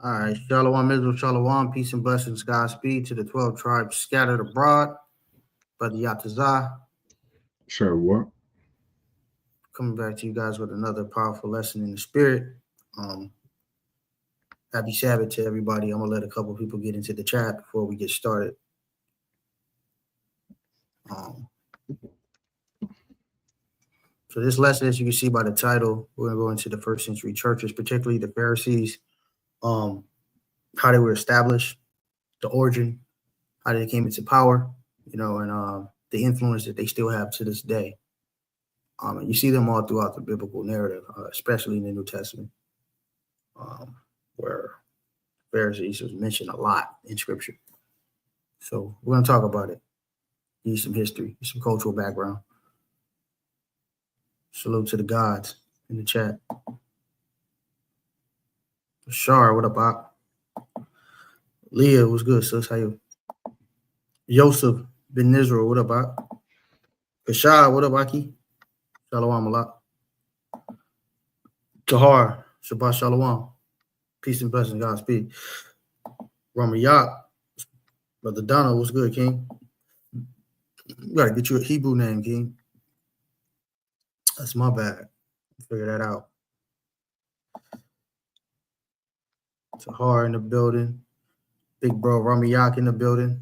All right, Shalom, Israel, Shalom, peace and blessings, Godspeed to the 12 tribes scattered abroad. Brother Yatazah, Sure, what? coming back to you guys with another powerful lesson in the spirit. Happy Sabbath to everybody. I'm going to let a couple people get into the chat before we get started. So this lesson, as you can see by the title, we're going to go into the first century churches, particularly the Pharisees, how they were established, the origin, how they came into power, and the influence that they still have to this day. And you see them all throughout the biblical narrative, especially in the New Testament, where Pharisees was mentioned a lot in Scripture. So we're going to talk about it. Need some history, some cultural background. Salute to the gods in the chat. Shar, what up, Op? Leah, what's good, sis? How you? Yosef Ben Israel, what up, Op? Kashad, what up, Aki? Shalom a lot. Tahar, Shabbat Shalom. Peace and blessings, Godspeed. Ramayak, Brother Donald, what's good, King? You gotta get you a Hebrew name, King. That's my bad. Figure that out. Tahar in the building. Big bro Ramayak in the building.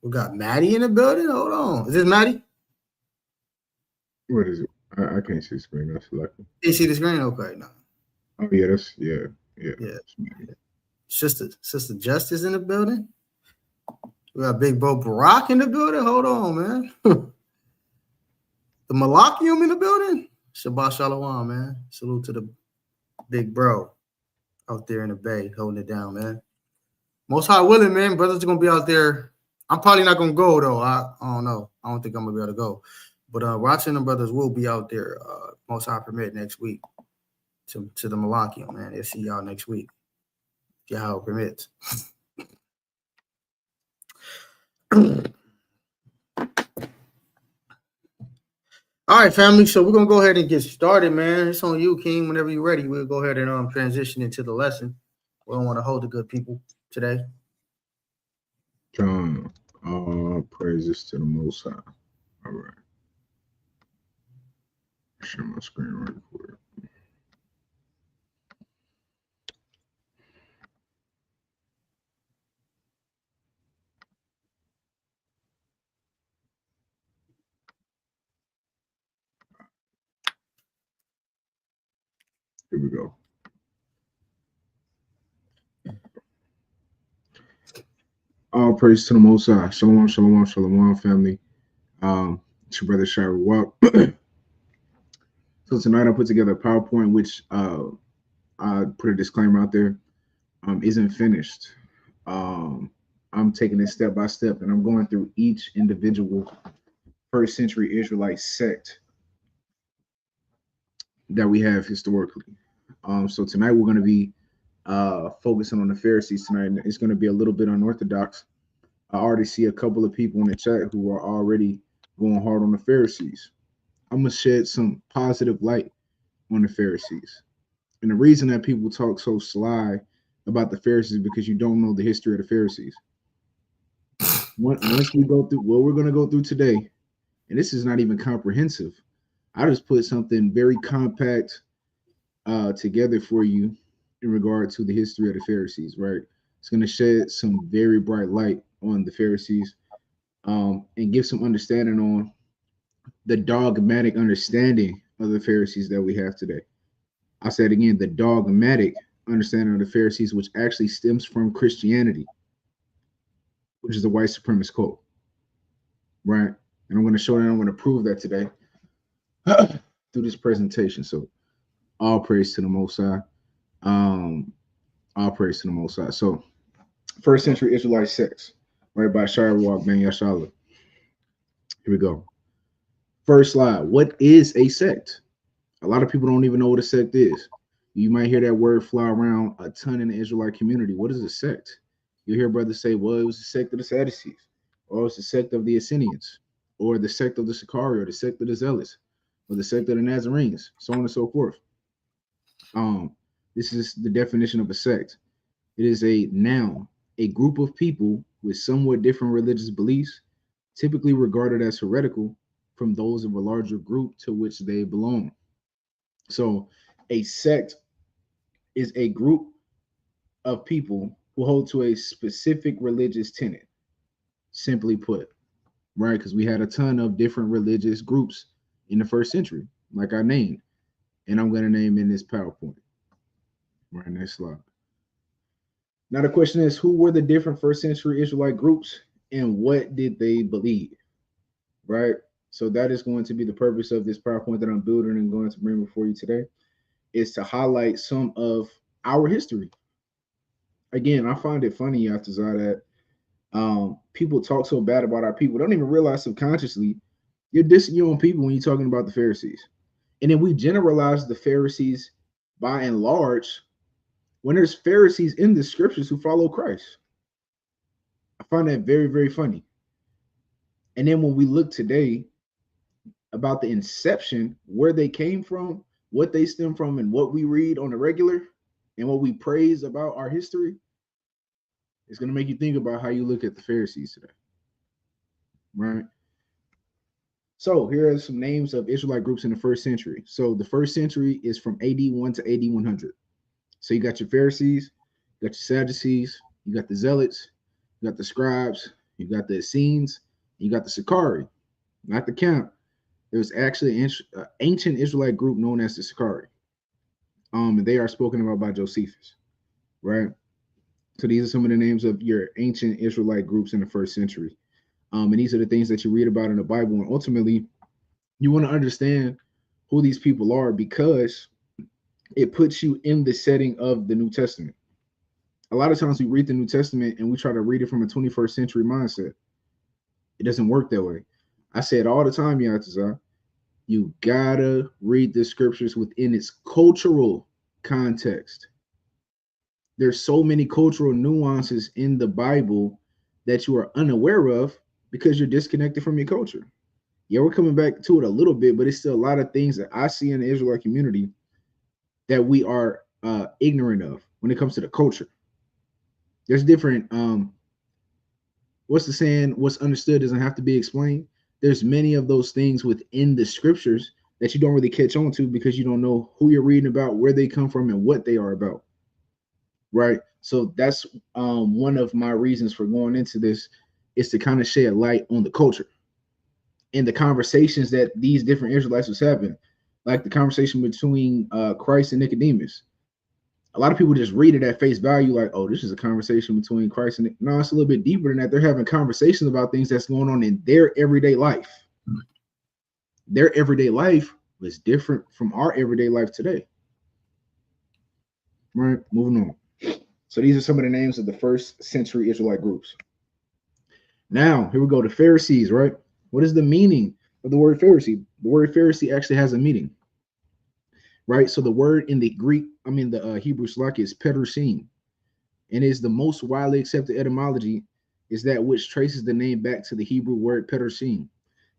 We got Maddie in the building. Hold on. Is this Maddie? What is it? I can't see the screen. That's lucky. You see the screen? Okay, no. Oh yeah, that's yeah. Sister Justice in the building. We got Big Bro Barack in the building. Hold on, man. The Malachium in the building. Shabbat Shalom, man. Salute to the big bro out there in the bay holding it down, man. Most High willing, man. Brothers are gonna be out there. I'm probably not gonna go though. I don't know. I don't think I'm gonna be able to go. But Roger and the brothers will be out there. Most High permit next week to the Malachium, man. They'll see y'all next week. If y'all permits. All right, family. So we're gonna go ahead and get started, man. It's on you, King. Whenever you're ready, we'll go ahead and transition into the lesson. We don't want to hold the good people today. John, all praises to the Most High. All right. Share my screen right quick. Here we go. All praise to the Most High. Shalom, shalom, shalom, family. It's your brother Shire Walk. So tonight I put together a PowerPoint, which I put a disclaimer out there, isn't finished. I'm taking it step by step, and I'm going through each individual first century Israelite sect that we have historically. So tonight we're going to be focusing on the Pharisees tonight. It's going to be a little bit unorthodox. I already see a couple of people in the chat who are already going hard on the Pharisees. I'm going to shed some positive light on the Pharisees. And the reason that people talk so sly about the Pharisees is because you don't know the history of the Pharisees. Once we go through what we're going to go through today, and this is not even comprehensive, I just put something very compact together for you in regard to the history of the Pharisees, right? It's going to shed some very bright light on the Pharisees and give some understanding on the dogmatic understanding of the Pharisees that we have today. I said again, the dogmatic understanding of the Pharisees, which actually stems from Christianity, which is the white supremacist cult, right? And I'm going to show that I'm going to prove that today through this presentation. So all praise to the Most High. All praise to the Most High. So first century Israelite sects, right, by Shire Walk Ben Yashala. Here we go. First slide. What is a sect? A lot of people don't even know what a sect is. You might hear that word fly around a ton in the Israelite community. What is a sect? You hear brothers say, well, it was the sect of the Sadducees, or it's the sect of the Essenians, or the sect of the Sicarii, or the sect of the Zealots, or the sect of the Nazarenes, so on and so forth. This is the definition of a sect. It is a noun, a group of people with somewhat different religious beliefs, typically regarded as heretical from those of a larger group to which they belong. So, a sect is a group of people who hold to a specific religious tenet, simply put, right? Because we had a ton of different religious groups in the first century, like I named, and I'm going to name in this PowerPoint. Right, next slide. Now the question is, who were the different first century Israelite groups and what did they believe? Right? So that is going to be the purpose of this PowerPoint that I'm building and going to bring before you today, is to highlight some of our history. Again, I find it funny, Yatazar, that people talk so bad about our people. Don't even realize subconsciously you're dissing your own people when you're talking about the Pharisees. And then we generalize the Pharisees by and large when there's Pharisees in the scriptures who follow Christ. I find that very, very funny. And then when we look today about the inception, where they came from, what they stem from, and what we read on the regular, and what we praise about our history, it's going to make you think about how you look at the Pharisees today. Right? So here are some names of Israelite groups in the first century. So the first century is from AD 1 to AD 100. So you got your Pharisees, you got your Sadducees, you got the Zealots, you got the Scribes, you got the Essenes, you got the Sicarii. Not the count. There's actually an ancient Israelite group known as the Sicarii. And they are spoken about by Josephus, right? So these are some of the names of your ancient Israelite groups in the first century. And these are the things that you read about in the Bible. And ultimately, you want to understand who these people are because it puts you in the setting of the New Testament. A lot of times we read the New Testament and we try to read it from a 21st century mindset. It doesn't work that way. I say it all the time, Yatazar. You gotta read the scriptures within its cultural context. There's so many cultural nuances in the Bible that you are unaware of because you're disconnected from your culture. Yeah, we're coming back to it a little bit, but it's still a lot of things that I see in the Israelite community that we are ignorant of when it comes to the culture. There's different, what's the saying? What's understood doesn't have to be explained. There's many of those things within the scriptures that you don't really catch on to because you don't know who you're reading about, where they come from, and what they are about. Right? So that's one of my reasons for going into this, is to kind of shed light on the culture and the conversations that these different Israelites was having, like the conversation between Christ and Nicodemus. A lot of people just read it at face value, like, oh, this is a conversation between Christ and no, it's a little bit deeper than that. They're having conversations about things that's going on in their everyday life. Their everyday life was different from our everyday life today. Right, moving on. So these are some of the names of the first century Israelite groups. Now, here we go, the Pharisees, right? What is the meaning of the word Pharisee? The word Pharisee actually has a meaning, right? So the word in the Greek, the Hebrew Slack is perusim, and is the most widely accepted etymology is that which traces the name back to the Hebrew word perusim,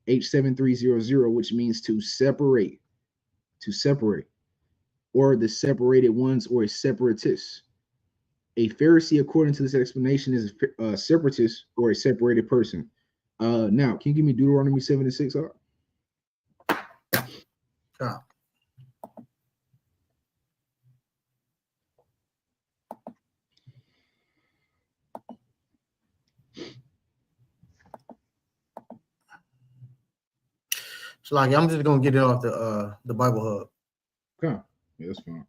H7300, which means to separate, or the separated ones, or a separatist. A Pharisee, according to this explanation, is a separatist or a separated person. Now, can you give me Deuteronomy 7:6? Yeah. So like I'm just gonna get it off the Bible Hub. Okay, yeah, that's fine.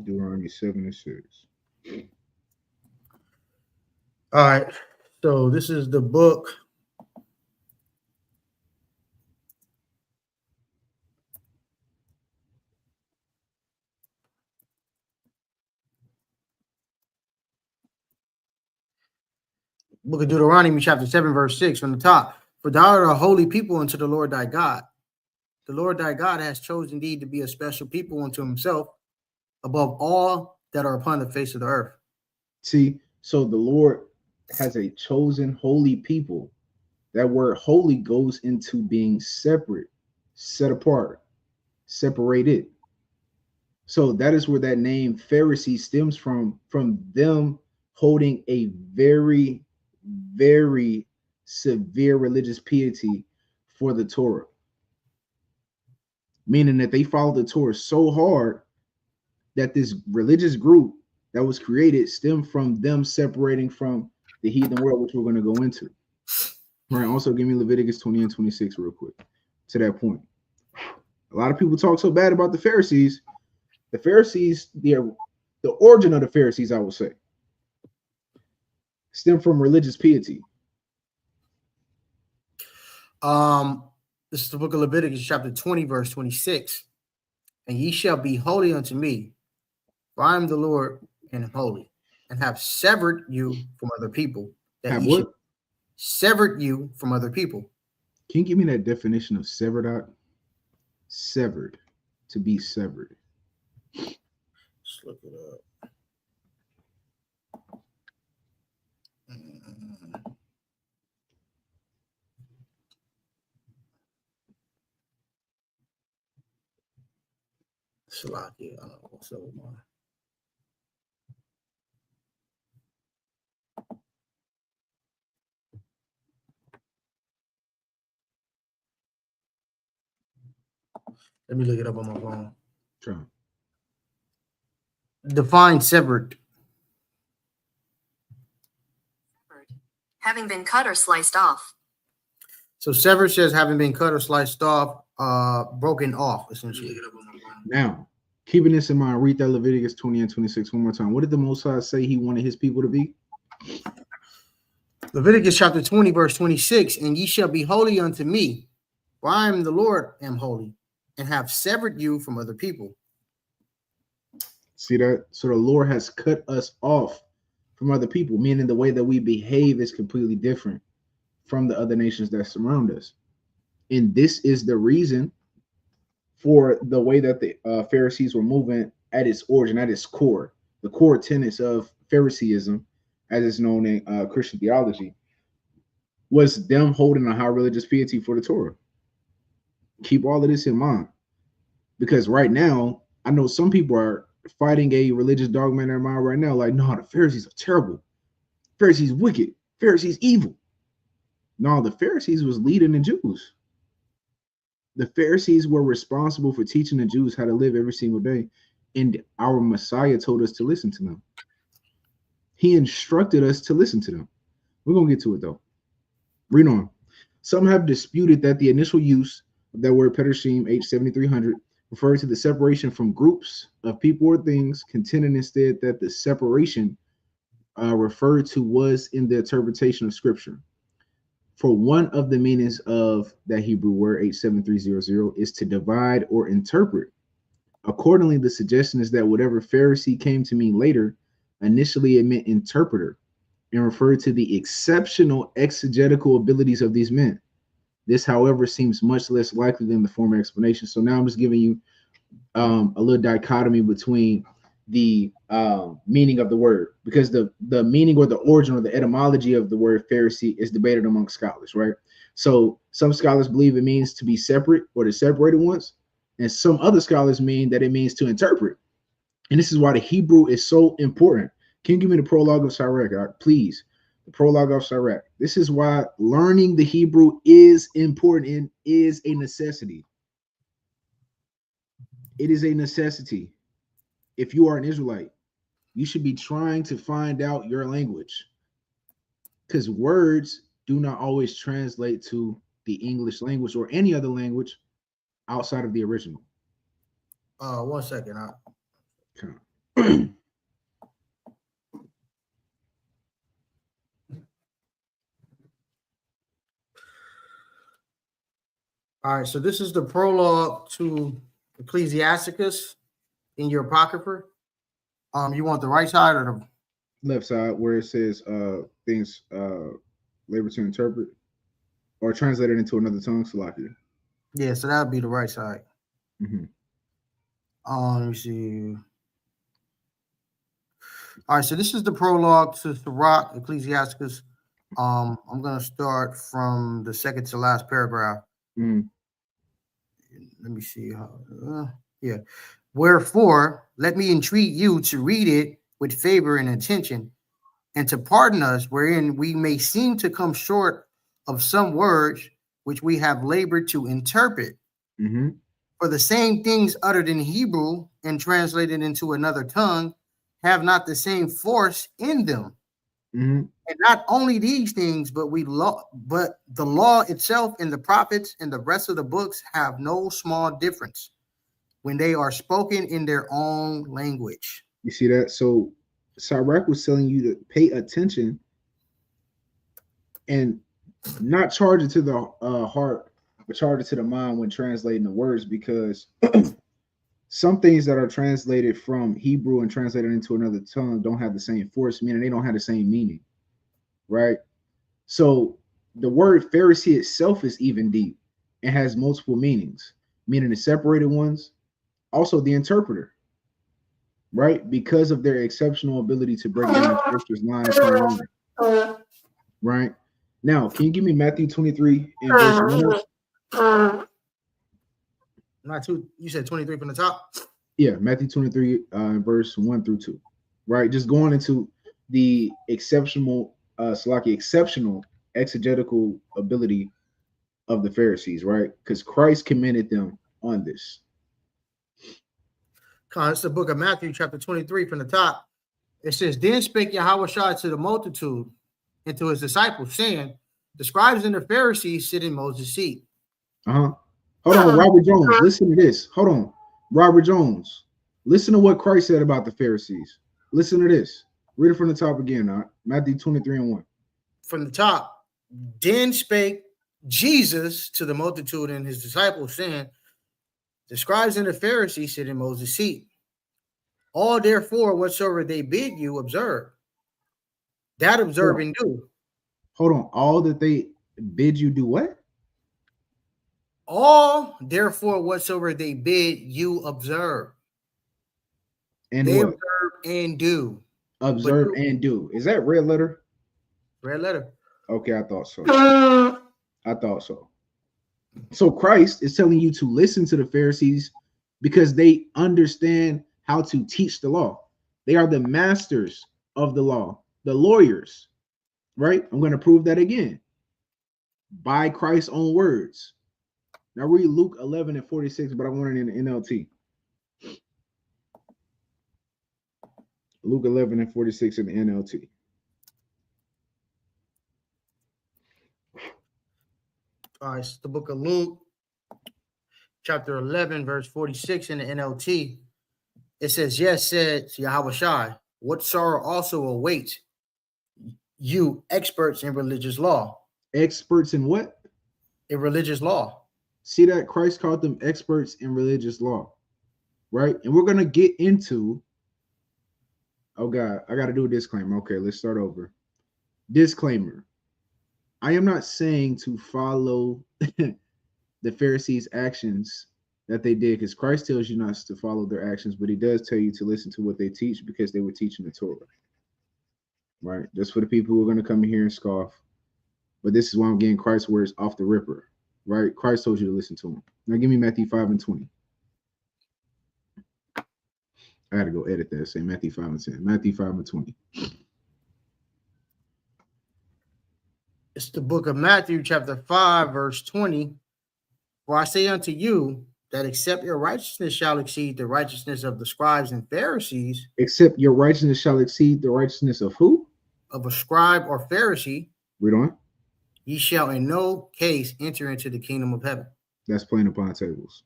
Deuteronomy 7:6. All right. So this is the book. Book of Deuteronomy, chapter 7, verse 6, from the top. For thou art a holy people unto the Lord thy God. The Lord thy God has chosen thee to be a special people unto himself above all that are upon the face of the earth. See, so the Lord has a chosen holy people. That word holy goes into being separate, set apart. separated. So that is where that name Pharisee stems from them holding a very, very severe religious piety for the Torah. Meaning that they followed the Torah so hard that this religious group that was created stemmed from them separating from the heathen world, which we're going to go into. All right, also give me Leviticus 20 and 26 real quick to that point. A lot of people talk so bad about the Pharisees. The Pharisees, the origin of the Pharisees, I would say, stem from religious piety. This is the book of Leviticus, chapter 20, verse 26. And ye shall be holy unto me, for I am the Lord and am holy, and have severed you from other people. That Have ye what? should severed you from other people. Can you give me that definition of severed out? Severed. To be severed. Let's look it up. Slocky. What's up with mine? Let me look it up on my phone. Try. Define severed. Having been cut or sliced off. So severed says having been cut or sliced off, broken off, essentially. Now, keeping this in mind, read that Leviticus 20 and 26 one more time. What did the Most High say he wanted his people to be? Leviticus chapter 20, verse 26. And ye shall be holy unto me, for I am the Lord, am holy, and have severed you from other people. See that? So the Lord has cut us off from other people, meaning the way that we behave is completely different from the other nations that surround us. And this is the reason for the way that the Pharisees were moving at its origin, at its core. The core tenets of Phariseeism, as it's known in Christian theology, was them holding a high religious piety for the Torah. Keep all of this in mind, because right now, I know some people are fighting a religious dogma in their mind right now, like, no, the Pharisees are terrible. Pharisees wicked. Pharisees evil. No, the Pharisees was leading the Jews. The Pharisees were responsible for teaching the Jews how to live every single day, and our Messiah told us to listen to them. He instructed us to listen to them. We're going to get to it, though. Read on. Some have disputed that the initial use of that word Perushim, H7300, referred to the separation from groups of people or things, contending instead that the separation referred to was in the interpretation of Scripture. For one of the meanings of that Hebrew word H7300 is to divide or interpret. Accordingly, the suggestion is that whatever Pharisee came to mean later, initially it meant interpreter and referred to the exceptional exegetical abilities of these men. This, however, seems much less likely than the former explanation. So now I'm just giving you a little dichotomy between the meaning of the word, because the meaning or the origin or the etymology of the word Pharisee is debated among scholars, right? So some scholars believe it means to be separate or the separated ones, and some other scholars mean that it means to interpret. And this is why the Hebrew is so important. Can you give me the prologue of Sirach, please? The prologue of Sirach. This is why learning the Hebrew is important and is a necessity. It is a necessity. If you are an Israelite, you should be trying to find out your language, because words do not always translate to the English language or any other language outside of the original. 1 second. Okay. All right, so this is the prologue to Ecclesiasticus in your apocrypha. You want the right side or the Left side, where it says things labor to interpret or translated into another tongue, Salakia. Yeah, so that would be the right side. Mm-hmm. Let me see. All right, so this is the prologue to Sirach, Ecclesiasticus. I'm gonna start from the second to last paragraph. Mm. Let me see how. Yeah. Wherefore, let me entreat you to read it with favor and attention, and to pardon us wherein we may seem to come short of some words which we have labored to interpret. Mm-hmm. For the same things uttered in Hebrew and translated into another tongue have not the same force in them. Mm-hmm. And not only these things, but the law itself and the prophets and the rest of the books have no small difference when they are spoken in their own language. You see that? So Sirach was telling you to pay attention and not charge it to the heart, but charge it to the mind when translating the words, because some things that are translated from Hebrew and translated into another tongue don't have the same force, meaning they don't have the same meaning, right? So the word Pharisee itself is even deep and has multiple meanings, meaning the separated ones, also the interpreter, right? Because of their exceptional ability to break down the scriptures line upon line, right? Now, can you give me Matthew 23 and verse 1? Not two. You said 23 from the top? Yeah, Matthew 23, verse 1 through 2, right? Just going into the exceptional exegetical ability of the Pharisees, right? Because Christ commended them on this. It's the book of Matthew, chapter 23 from the top. It says, Then spake Yahushua to the multitude and to his disciples, saying, The scribes and the Pharisees sit in Moses' seat. Hold on, Robert Jones. Listen to this. Hold on. Robert Jones. Listen to what Christ said about the Pharisees. Listen to this. Read it from the top again. Matthew 23 and 1. From the top. Then spake Jesus to the multitude and his disciples, saying, The scribes and the Pharisees sit in Moses' seat. All therefore whatsoever they bid you, observe. That observe and do. Hold on. All that they bid you do what? All therefore whatsoever they bid you, observe. And they what? Observe and do. Observe and do. Is that red letter? Red letter. Okay, I thought so. I thought so. So Christ is telling you to listen to the Pharisees because they understand how to teach the law. They are the masters of the law, the lawyers, right? I'm going to prove that again by Christ's own words. Now read Luke 11 and 46, but I want it in the NLT. Luke 11 and 46 in the NLT. All right, it's the book of Luke, chapter 11, verse 46 in the NLT. It says, Yes, said Yahushua, what sorrow also awaits you, experts in religious law. Experts in what? In religious law. See that? Christ called them experts in religious law, right? And we're going to get into, oh God, I got to do a disclaimer. Okay, let's start over. Disclaimer. I am not saying to follow the Pharisees' actions that they did, because Christ tells you not to follow their actions, but he does tell you to listen to what they teach because they were teaching the Torah, right? Just for the people who are going to come in here and scoff. But this is why I'm getting Christ's words off the ripper, right? Christ told you to listen to him. Now give me Matthew 5 and 20. I got to go edit that. Say Matthew 5 and 10. Matthew 5 and 20. It's the book of Matthew, chapter 5, verse 20. For I say unto you that except your righteousness shall exceed the righteousness of the scribes and Pharisees. Except your righteousness shall exceed the righteousness of who? Of a scribe or Pharisee. Read on. Ye shall in no case enter into the kingdom of heaven. That's playing upon tables.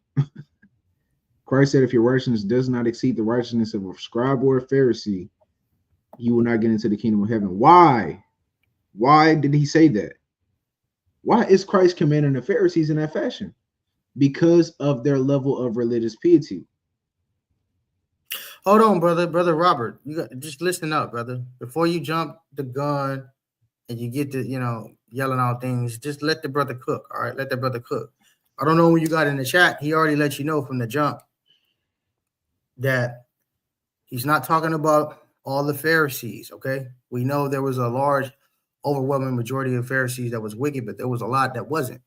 Christ said, if your righteousness does not exceed the righteousness of a scribe or a Pharisee, you will not get into the kingdom of heaven. Why? Why did he say that? Why is Christ commanding the Pharisees in that fashion? Because of their level of religious piety. Hold on, brother Robert. You got just listen up, brother. Before you jump the gun and you get to, yelling out things, just let the brother cook. All right, let the brother cook. I don't know when you got in the chat. He already let you know from the jump that he's not talking about all the Pharisees. Okay, we know there was a large, overwhelming majority of Pharisees that was wicked, but there was a lot that wasn't.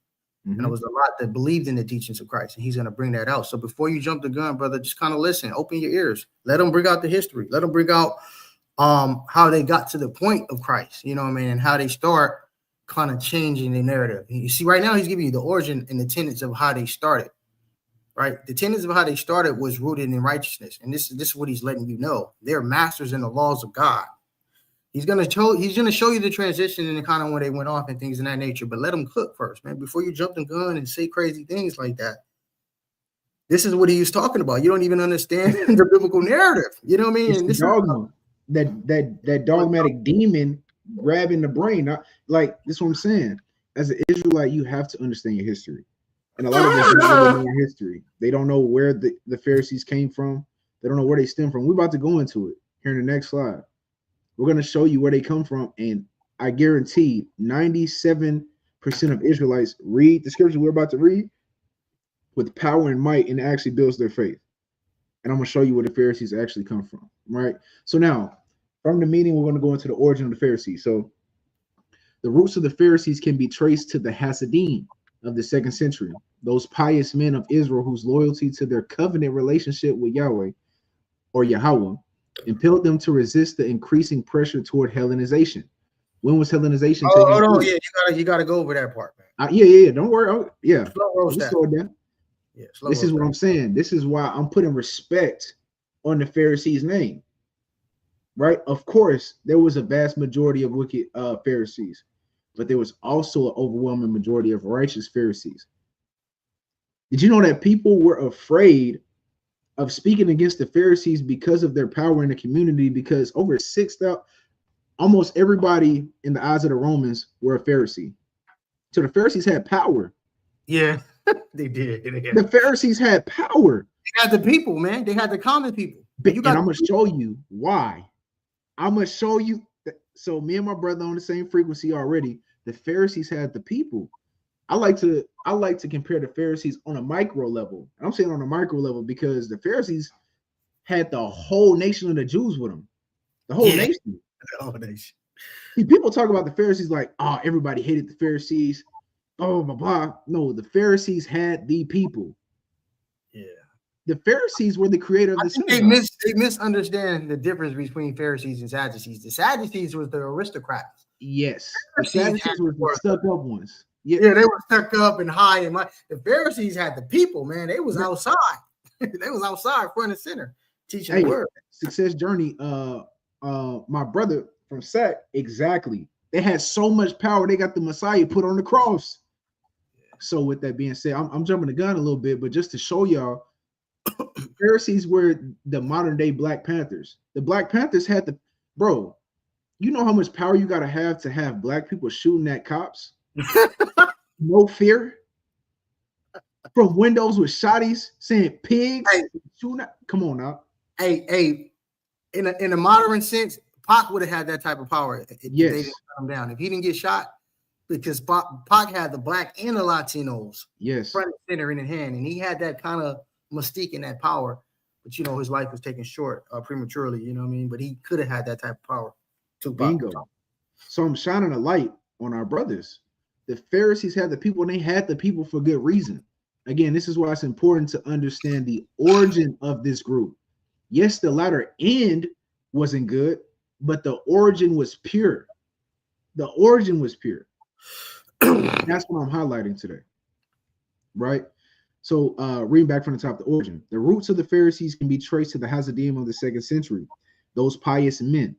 And there was a lot that believed in the teachings of Christ, and he's going to bring that out. So before you jump the gun, brother, just kind of listen, open your ears, let them bring out the history, let them bring out how they got to the point of Christ, you know what I mean, and how they start kind of changing the narrative. You see, right now he's giving you the origin and the tenets of how they started, right? The tenets of how they started was rooted in righteousness, and this is what he's letting you know. They're masters in the laws of God. He's gonna show you the transition and the kind of when they went off and things in that nature, but let them cook first, man, before you jump the gun and say crazy things like that. This is what he was talking about. You don't even understand the biblical narrative. You know what I mean? It's and this dogma, that dogmatic demon grabbing the brain. Like this is what I'm saying. As an Israelite, you have to understand your history. And a lot of us don't know your history. They don't know where the Pharisees came from. They don't know where they stem from. We're about to go into it here in the next slide. We're going to show you where they come from. And I guarantee 97% of Israelites read the scripture we're about to read with power and might, and it actually builds their faith. And I'm going to show you where the Pharisees actually come from, right? So now, from the meeting, we're going to go into the origin of the Pharisees. So the roots of the Pharisees can be traced to the Hasidim of the 2nd century, those pious men of Israel whose loyalty to their covenant relationship with Yahweh or Yahweh impelled them to resist the increasing pressure toward Hellenization. When was Hellenization taking place? Oh, yeah, you gotta go over that part, man. Yeah. Don't worry. Slow roast that. Slow it down. Yeah, this is what I'm saying. This is why I'm putting respect on the Pharisees' name, right? Of course, there was a vast majority of wicked Pharisees, but there was also an overwhelming majority of righteous Pharisees. Did you know that people were afraid of speaking against the Pharisees because of their power in the community? Because over 6,000, almost everybody in the eyes of the Romans were a Pharisee. So the Pharisees had power. Yeah, they did. The Pharisees had power. They had the people, man. They had the common people. And I'm going to show you why. I'm going to show you. So me and my brother on the same frequency already. The Pharisees had the people. I like to compare the Pharisees on a micro level. And I'm saying on a micro level because the Pharisees had the whole nation of the Jews with them. The whole nation. The whole nation. See, people talk about the Pharisees like, oh, everybody hated the Pharisees. Oh, blah, blah. No, the Pharisees had the people. Yeah. The Pharisees were the creator of the synagogue. They misunderstand the difference between Pharisees and Sadducees. The Sadducees was the aristocrats. Yes. The Sadducees were the stuck up ones. Yeah, they were stuck up and high and the Pharisees had the people, man. They was outside. They was outside, front and center, teaching the word. Success Journey. My brother from SAC, exactly. They had so much power. They got the Messiah put on the cross. So with that being said, I'm jumping the gun a little bit, but just to show y'all, Pharisees were the modern day Black Panthers. The Black Panthers had the bro. You know how much power you got to have Black people shooting at cops. No fear from windows with shotties saying pigs. Hey, come on now. Hey, in a modern sense, Pac would have had that type of power if they didn't shut him down. If he didn't get shot, because Pac had the Black and the Latinos front and center in hand, and he had that kind of mystique and that power. But his life was taken short prematurely. You know what I mean? But he could have had that type of power. Bingo. So I'm shining a light on our brothers. The Pharisees had the people, and they had the people for good reason. Again, this is why it's important to understand the origin of this group. Yes, the latter end wasn't good, but the origin was pure. The origin was pure. That's what I'm highlighting today, right? So reading back from the top, the origin. The roots of the Pharisees can be traced to the Hasidim of the 2nd century, those pious men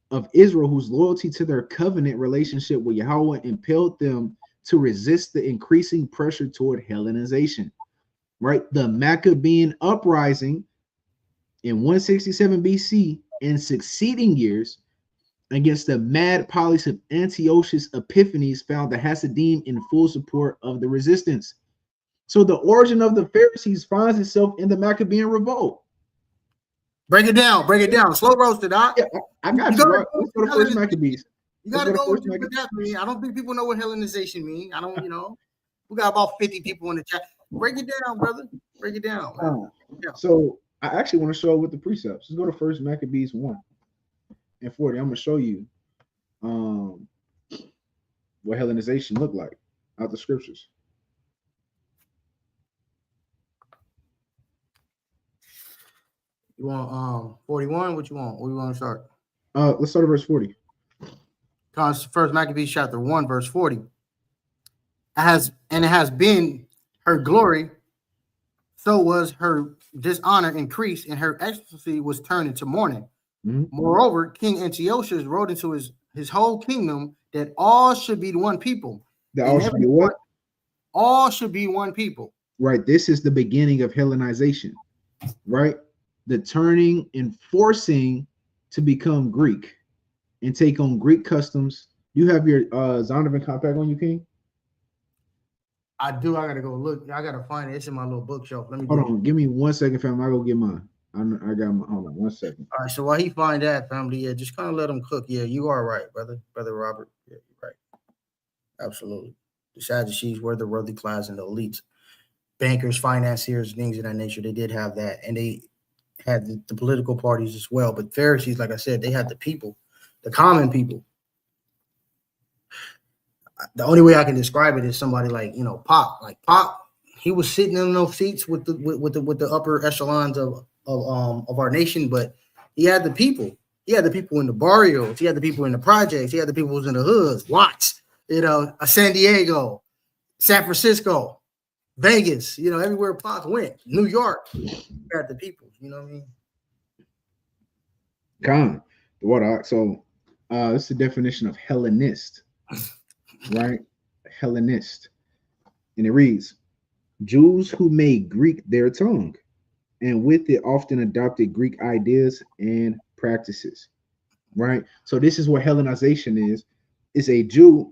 of Israel whose loyalty to their covenant relationship with Yahweh impelled them to resist the increasing pressure toward Hellenization, right? The Maccabean uprising in 167 BC and succeeding years against the mad policy of Antiochus Epiphanes found the Hasidim in full support of the resistance. So the origin of the Pharisees finds itself in the Maccabean revolt. Break it down. Slow roasted, huh? Yeah, I got you. Let's go to first Maccabees. You got to go with that mean. I don't think people know what Hellenization means. I don't, we got about 50 people in the chat. Break it down, brother. Break it down. So I actually want to show with the precepts. Let's go to first Maccabees 1 and 40. I'm going to show you what Hellenization looked like out the scriptures. You want 41? What you want? Where you want to start? Let's start at verse 40. First Maccabees chapter 1, verse 40. It has been her glory, so was her dishonor increased, and her excellency was turned into mourning. Mhm. Moreover, King Antiochus wrote into his whole kingdom that all should be one people. That all should be what? All should be one people. Right. This is the beginning of Hellenization, right? The turning and forcing to become Greek and take on Greek customs. You have your Zondervan compact on you, King? I do. I gotta go look. I gotta find it. It's in my little bookshelf. Let me hold on. Give me 1 second, fam. I go get mine. I got my. Hold on 1 second. All right. So while he find that, family, yeah, just kind of let him cook. Yeah, you are right, brother Robert. Yeah, you're right. Absolutely. The Sadducees were the worthy class and the elites, bankers, financiers, things of that nature. They did have that, and they had the political parties as well. But Pharisees, like I said, they had the people, the common people. The only way I can describe it is somebody like Pop. Like Pop, he was sitting in those seats with the upper echelons of our nation, but he had the people. He had the people in the barrios. He had the people in the projects. He had the people who was in the hoods. Watts, San Diego, San Francisco, Vegas. Everywhere Pop went. New York, he had the people. You know what I mean? Con, what? So, this is the definition of Hellenist. Right? Hellenist. And it reads, Jews who made Greek their tongue, and with it often adopted Greek ideas and practices. Right? So this is what Hellenization is. It's a Jew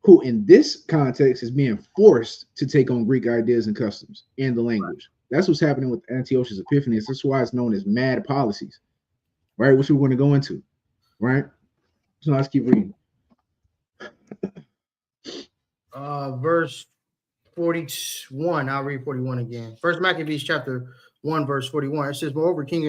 who in this context is being forced to take on Greek ideas and customs and the language. That's what's happening with Antiochus Epiphanes. That's why it's known as mad policies. Right? Which we're going to go into. Right? So let's keep reading. Verse 41. I'll read 41 again. First Maccabees chapter 1, verse 41. It says, Moreover, King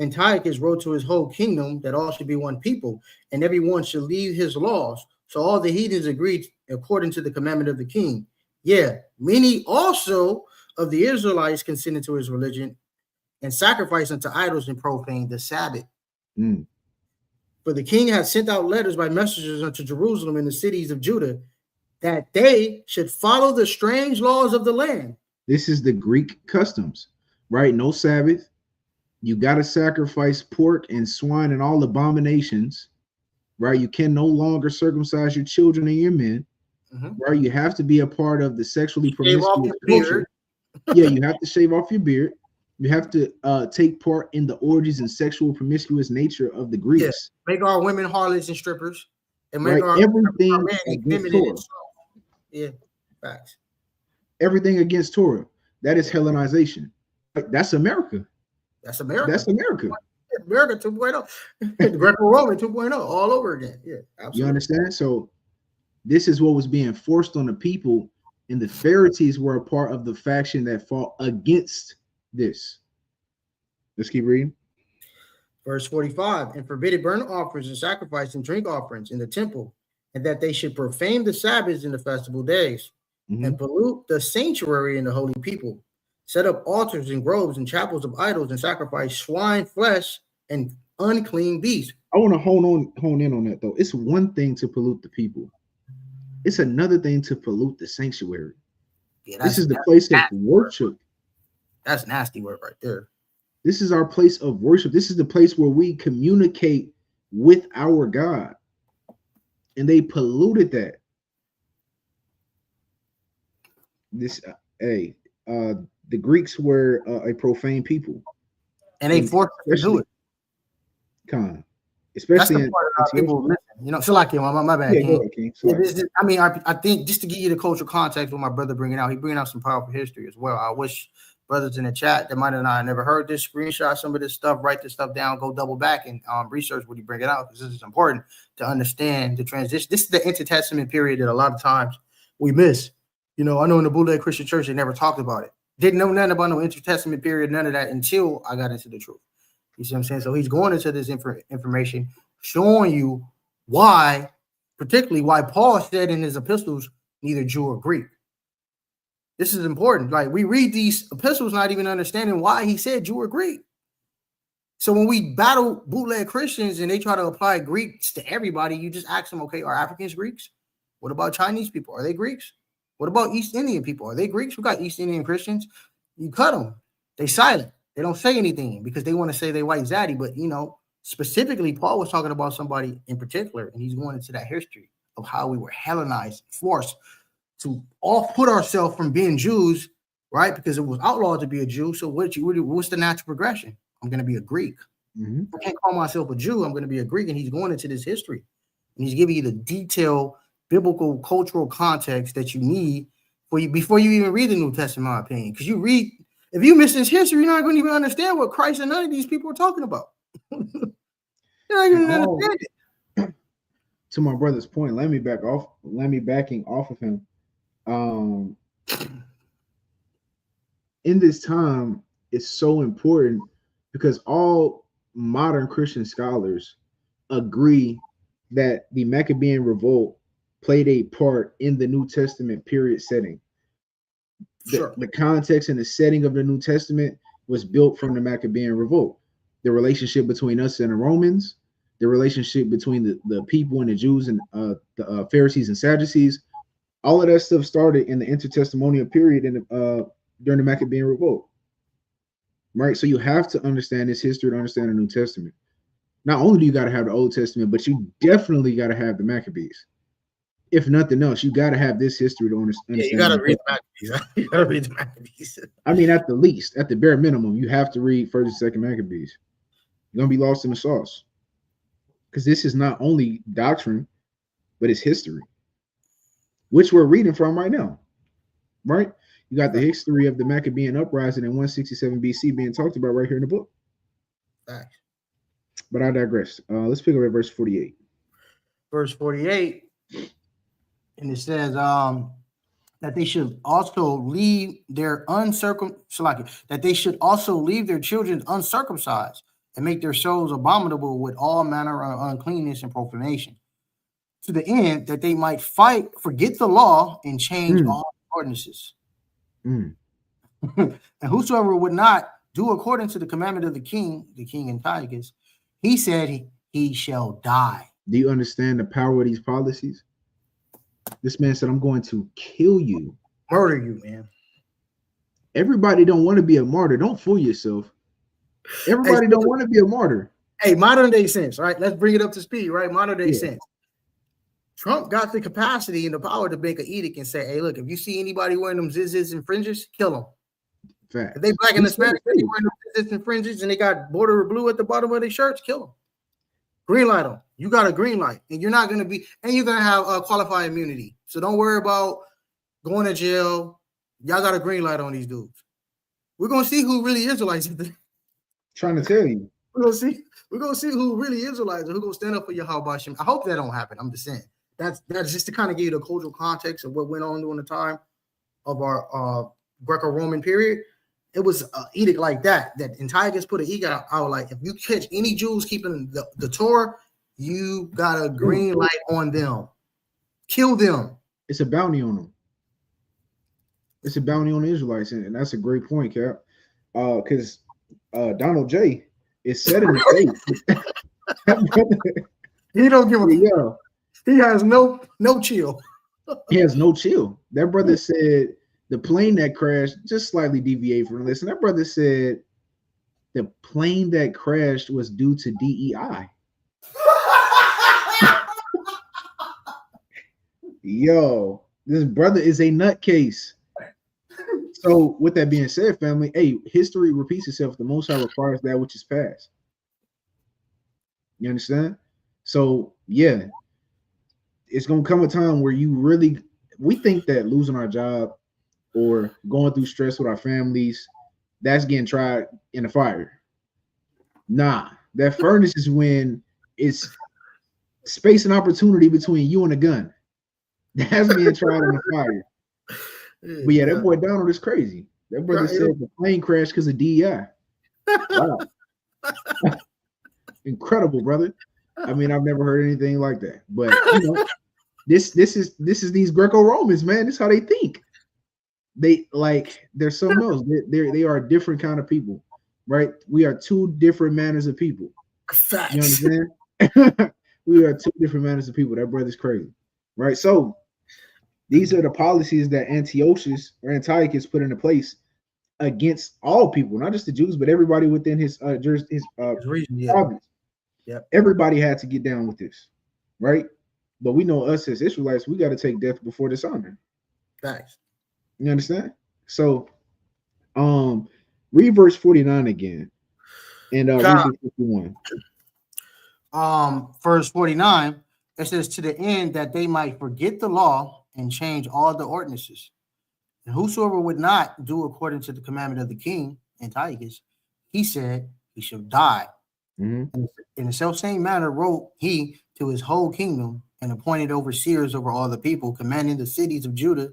Antiochus wrote to his whole kingdom that all should be one people, and everyone should leave his laws. So all the heathens agreed according to the commandment of the king. Yeah, many also of the Israelites consented to his religion and sacrificed unto idols and profaned the Sabbath. For the king had sent out letters by messengers unto Jerusalem and the cities of Judah, that they should follow the strange laws of the land. This is the Greek customs, right? No Sabbath. You got to sacrifice pork and swine and all abominations, right? You can no longer circumcise your children and your men, right? You have to be a part of the sexually promiscuous culture. Yeah, you have to shave off your beard. You have to take part in the orgies and sexual promiscuous nature of the Greeks. Yeah. Make our women harlots and strippers, and make everything our men against Torah. Yeah, facts. Everything against Torah. That is Hellenization. That's America. That's America. That's America. America 2.0. Greco-Roman 2.0 all over again. Yeah, absolutely. You understand? So this is what was being forced on the people, and the Pharisees were a part of the faction that fought against this. Let's keep reading. Verse 45, and forbidden burnt offerings and sacrifice and drink offerings in the temple, and that they should profane the Sabbaths and the festival days, and pollute the sanctuary and the holy people, set up altars and groves and chapels of idols, and sacrifice swine flesh and unclean beasts. I want to hone in on that though. It's one thing to pollute the people. It's another thing to pollute the sanctuary. Yeah, this is the place of worship. That's nasty work right there. This is our place of worship. This is the place where we communicate with our God. And they polluted that. The Greeks were a profane people. And they forced us to do it. Especially that's the part people listen. So like my bad. Yeah, go ahead, King. I think just to give you the cultural context, what my brother bringing out, he bringing out some powerful history as well. I wish brothers in the chat that might have not never heard this, screenshot some of this stuff, write this stuff down, go double back and research what he bring it out, because this is important to understand the transition. This is the intertestament period that a lot of times we miss. I know in the Bootleg Christian Church they never talked about it. Didn't know nothing about no intertestament period, none of that until I got into the truth. You see what I'm saying? So he's going into this information, showing you why, particularly why Paul said in his epistles, neither Jew or Greek. This is important. Like, we read these epistles not even understanding why he said Jew or Greek. So when we battle bootleg Christians and they try to apply Greeks to everybody, you just ask them, okay, are Africans Greeks? What about Chinese people? Are they Greeks? What about East Indian people? Are they Greeks? We got East Indian Christians. You cut them. They silent. They don't say anything because they want to say they white zaddy. But, specifically, Paul was talking about somebody in particular, and he's going into that history of how we were Hellenized, forced to all put ourselves from being Jews, right? Because it was outlawed to be a Jew. So what's the natural progression? I'm going to be a Greek. Mm-hmm. I can't call myself a Jew. I'm going to be a Greek. And he's going into this history. And he's giving you the detailed biblical cultural context that you need for you before you even read the New Testament, in my opinion. Because if you miss this history, you're not going to even understand what Christ and none of these people are talking about. You're not even understand it. To my brother's point, let me backing off of him. In this time, it's so important because all modern Christian scholars agree that the Maccabean revolt played a part in the New Testament period setting. The context and the setting of the New Testament was built from the Maccabean revolt. The relationship between us and the Romans, the relationship between the people and the Jews and the Pharisees and Sadducees, all of that stuff started in the intertestamental period during the Maccabean revolt. Right? So you have to understand this history to understand the New Testament. Not only do you got to have the Old Testament, but you definitely got to have the Maccabees. If nothing else, you got to have this history to understand. Yeah, you got to read the Maccabees. You got to read the Maccabees. I mean, at the least, at the bare minimum, you have to read First and Second Maccabees. You're gonna be lost in the sauce because this is not only doctrine, but it's history, which we're reading from right now. Right? You got the history of the Maccabean uprising in 167 BC being talked about right here in the book. Thanks. But I digress. Let's pick up at verse 48. Verse 48. And it says that they should also leave their children uncircumcised and make their souls abominable with all manner of uncleanness and profanation, to the end that they might forget the law and change all ordinances. And whosoever would not do according to the commandment of the king Antiochus, he said he shall die. Do you understand the power of these policies? This man said, I'm going to kill you. Murder you, man. Everybody don't want to be a martyr. Don't fool yourself. Everybody don't want to be a martyr. Hey, modern day sense, right? Let's bring it up to speed, right? Modern day sense. Trump got the capacity and the power to make an edict and say, hey, look, if you see anybody wearing them zizzes and fringes, kill them. Fact. If they black and Hispanic, wearing them zizzes and fringes and they got border of blue at the bottom of their shirts, kill them. Green light them. You got a green light, and you're going to have qualified immunity. So don't worry about going to jail. Y'all got a green light on these dudes. We're going to see who really Israelites. Trying to tell you. We're gonna see who really Israelites and who gonna stand up for Yahweh Shem. I hope that don't happen. I'm just saying. That's just to kind of give you the cultural context of what went on during the time of our Greco-Roman period. It was an edict like that Antiochus put an edict out like, if you catch any Jews keeping the Torah, you got a green light on them. Kill them. It's a bounty on them. It's a bounty on the Israelites, and that's a great point, Cap. Because Donald J is set in the face. He don't give a fuck. He has no chill. He has no chill. That brother said the plane that crashed, just slightly deviate from the list. And that brother said the plane that crashed was due to DEI. Yo, this brother is a nutcase. So with that being said, family, hey, history repeats itself. The Most High requires that which is past. You understand? So yeah, it's gonna come a time where we think that losing our job or going through stress with our families, that's getting tried in the fire. Nah, that furnace is when it's space and opportunity between you and a gun. That's being tried in the fire. But yeah, that boy Donald is crazy. That brother said the plane crashed because of DEI. Wow. Incredible, brother. I mean, I've never heard anything like that. But you know, this is these Greco-Romans, man. This is how they think. They're something else. They are a different kind of people. right? We are two different manners of people. You Facts. understand? We are two different manners of people. That brother's crazy, right? So these are the policies that Antiochus put into place against all people, not just the Jews, but everybody within his His reason, yeah. province. Yep. Everybody had to get down with this, right? But we know us as Israelites, we got to take death before dishonor. Facts. You understand? So, read verse 49 again, and read through 51. Verse 49, it says, to the end that they might forget the law and change all the ordinances. And whosoever would not do according to the commandment of the king, Antiochus, he said he shall die. Mm-hmm. In the self-same manner wrote he to his whole kingdom and appointed overseers over all the people, commanding the cities of Judah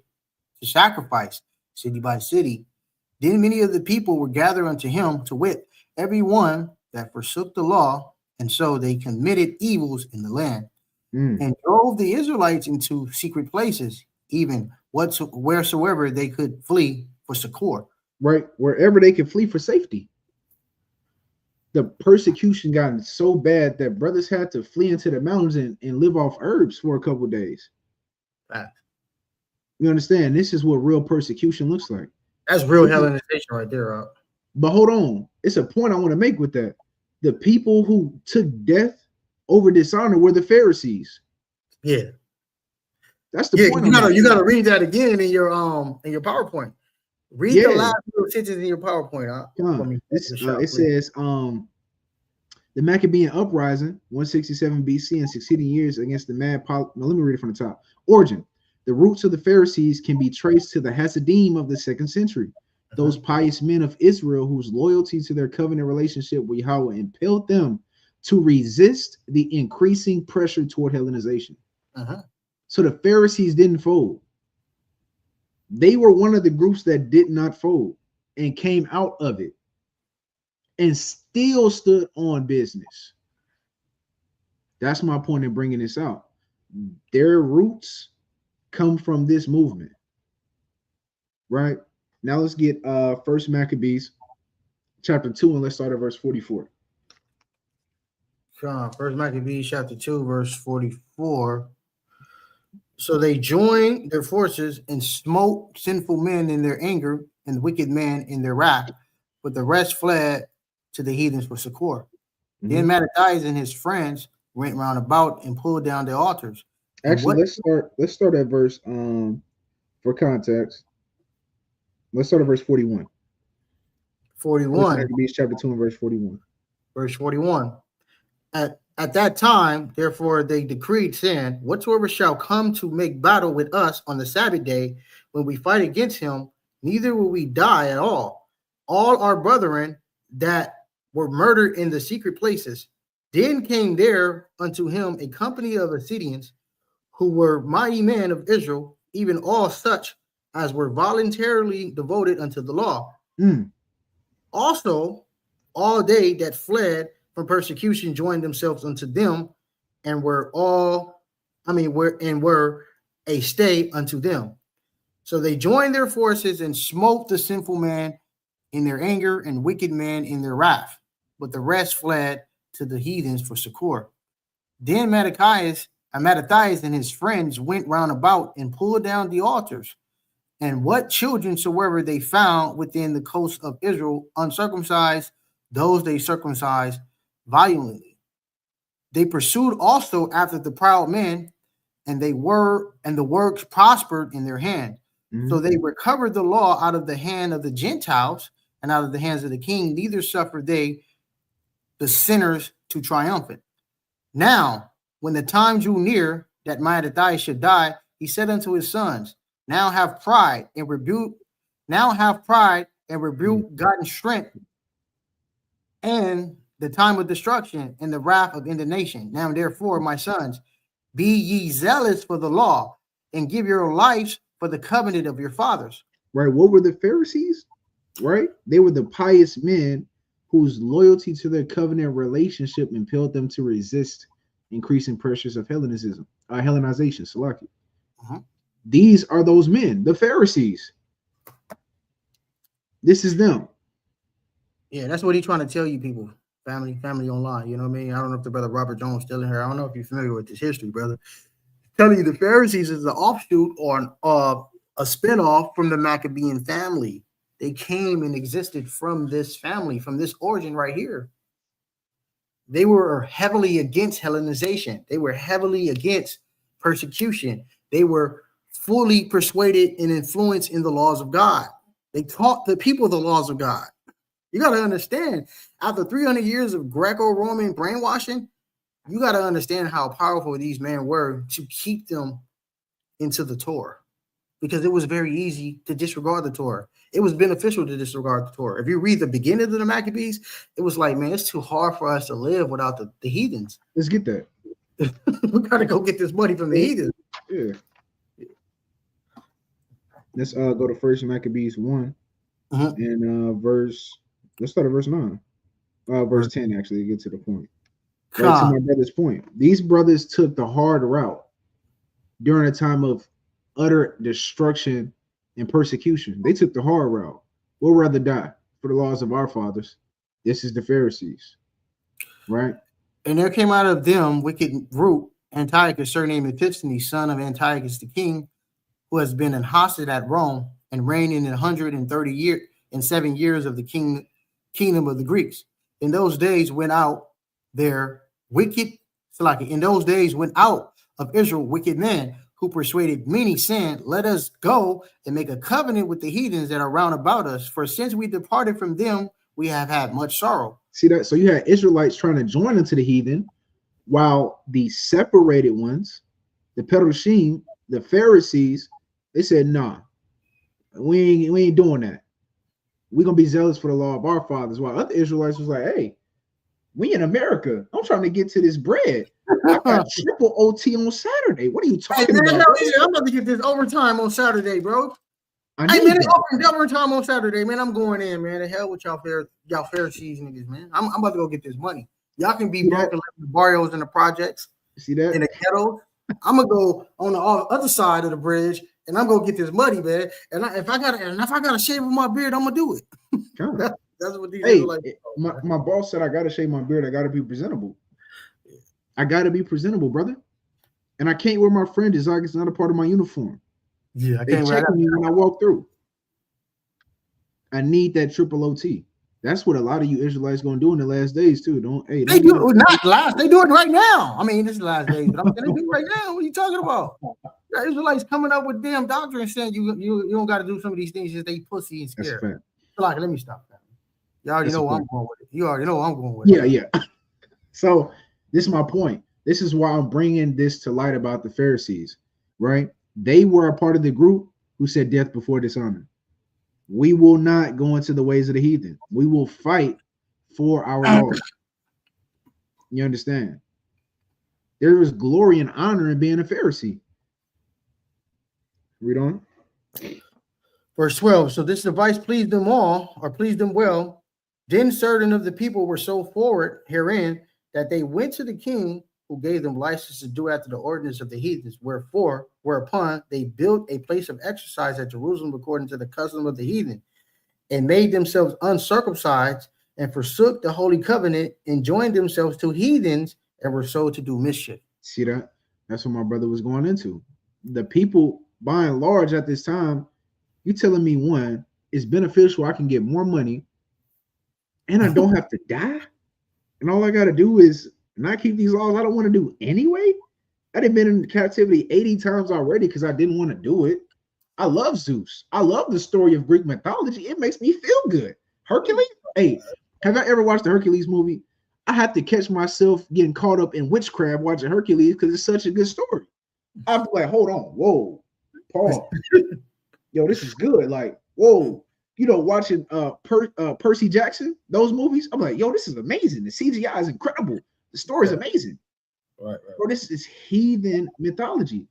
to sacrifice city by city. Then many of the people were gathered unto him, to wit, every one that forsook the law, and so they committed evils in the land, and drove the Israelites into secret places, even wheresoever they could flee for succor. Right, wherever they could flee for safety. The persecution got so bad that brothers had to flee into the mountains and live off herbs for a couple of days. You understand? This is what real persecution looks like. That's real Hellenization right there, Rob. But hold on. It's a point I want to make with that. The people who took death over dishonor were the Pharisees. Yeah. That's the point. You gotta read that again in your PowerPoint. Read the last little sentences in your PowerPoint. It says the Maccabean uprising, 167 BC and succeeding years against the let me read it from the top. Origin. The roots of the Pharisees can be traced to the Hasidim of the 2nd century. Those pious men of Israel whose loyalty to their covenant relationship with Yahweh impelled them to resist the increasing pressure toward Hellenization. So the Pharisees didn't fold. They were one of the groups that did not fold and came out of it and still stood on business. That's my point in bringing this out. Their roots come from this movement, right? Now let's get First Maccabees chapter 2, and let's start at verse 44. First Maccabees chapter 2, verse 44. So they joined their forces and smote sinful men in their anger and wicked men in their wrath, but the rest fled to the heathens for succor. Then Mattathias and his friends went round about and pulled down the altars. Actually, let's start at verse for context. Let's start at verse 41. 41. Maccabees chapter 2 and verse 41. Verse 41. At that time, therefore, they decreed, saying, whatsoever shall come to make battle with us on the Sabbath day, when we fight against him, neither will we die at all. All our brethren that were murdered in the secret places, then came there unto him a company of Assyrians, who were mighty men of Israel, even all such as were voluntarily devoted unto the law. Also, all they that fled from persecution joined themselves unto them, and were a stay unto them. So they joined their forces and smote the sinful man in their anger and wicked men in their wrath, but the rest fled to the heathens for succor. Then Mattathias and his friends went round about and pulled down the altars, and what children soever they found within the coast of Israel uncircumcised, those they circumcised violently. They pursued also after the proud men, and the works prospered in their hand. So they recovered the law out of the hand of the Gentiles and out of the hands of the king, neither suffered they the sinners to triumph. Now, when the time drew near that Mattathias should die, he said unto his sons, now have pride and rebuke gotten strength, and the time of destruction and the wrath of indignation. Now, therefore, my sons, be ye zealous for the law, and give your lives for the covenant of your fathers. Right. What were the Pharisees? Right. They were the pious men whose loyalty to their covenant relationship impelled them to resist increasing pressures of Hellenization. Salaki. These are those men, the Pharisees. This is them. Yeah, that's what he's trying to tell you people. Family online. You know what I mean? I don't know if the brother Robert Jones still in here. I don't know if you're familiar with this history, brother. Telling you the Pharisees is an offshoot or a spinoff from the Maccabean family. They came and existed from this family, from this origin right here. They were heavily against Hellenization. They were heavily against persecution. They were fully persuaded and influenced in the laws of God. They taught the people the laws of God. You got to understand, after 300 years of Greco-Roman brainwashing, you got to understand how powerful these men were to keep them into the Torah, because it was very easy to disregard the Torah. It was beneficial to disregard the Torah. If you read the beginning of the Maccabees, it was like, man, it's too hard for us to live without the heathens. Let's get that. We got to go get this money from the heathens. Yeah. Let's go to First Maccabees 1 and let's start at verse 9. Verse 10, actually, to get to the point. Right to my brother's point. These brothers took the hard route during a time of utter destruction and persecution. They took the hard route. We'll rather die for the laws of our fathers. This is the Pharisees, right? And there came out of them wicked root Antiochus, surnamed Epiphanes, son of Antiochus the king, who has been an hostage at Rome and reigned in 130 years and 7 years of the kingdom of the Greeks. In those days went out their wicked, in those days went out of Israel wicked men who persuaded many, saying, let us go and make a covenant with the heathens that are round about us. For since we departed from them, we have had much sorrow. See that? So you had Israelites trying to join into the heathen, while the separated ones, the Perushim, the Pharisees, they said, nah, we ain't doing that. We're gonna be zealous for the law of our fathers. While other Israelites was like, hey, we in America. I'm trying to get to this bread. I got triple OT on Saturday. What are you talking about? Yeah, I'm about to get this overtime on Saturday, bro. Hey, man, overtime on Saturday, man. I'm going in, man. The hell with y'all Pharisees niggas, man. I'm about to go get this money. Y'all can be broke and live in the barrios and the projects. See that? In the ghetto. I'm gonna go on the other side of the bridge and I'm gonna get this money, man. And if I gotta shave my beard, I'm gonna do it. That's what these are like. My boss said I gotta shave my beard. I gotta be presentable. I gotta be presentable, brother. And I can't wear my friend is like it's not a part of my uniform. Yeah, I they can't check me when I walk through. I need that triple OT. That's what a lot of you Israelites gonna do in the last days too. They do it not last. They do it right now. I mean, this is the last days, but I'm saying they do it right now. What are you talking about? The Israelites coming up with damn doctrines saying you don't got to do some of these things. Just they pussy and scared. Like, let me stop that. You already know where I'm going with it. You already know where I'm going with it. Yeah. So this is my point. This is why I'm bringing this to light about the Pharisees, right? They were a part of the group who said death before dishonor. We will not go into the ways of the heathen. We will fight for our Lord. You understand? There is glory and honor in being a Pharisee. Read on. Verse 12. So this device pleased them all, or pleased them well. Then certain of the people were so forward herein that they went to the king, who gave them license to do after the ordinance of the heathens. Whereupon they built a place of exercise at Jerusalem according to the custom of the heathen, and made themselves uncircumcised, and forsook the holy covenant, and joined themselves to heathens, and were sold to do mischief. See that? That's what my brother was going into. The people, by and large, at this time, you telling me one, it's beneficial. I can get more money, and I don't have to die, and all I got to do is not keep these laws I don't want to do anyway. I done been in captivity 80 times already because I didn't want to do it. I love Zeus. I love the story of Greek mythology. It makes me feel good. Hercules? Hey, have I ever watched the Hercules movie? I have to catch myself getting caught up in witchcraft watching Hercules because it's such a good story. I'm like, hold on, whoa, Paul. Yo, this is good. Like, whoa, watching Percy Jackson, those movies. I'm like, yo, this is amazing. The CGI is incredible. The story is amazing. Right. Bro, this is heathen mythology.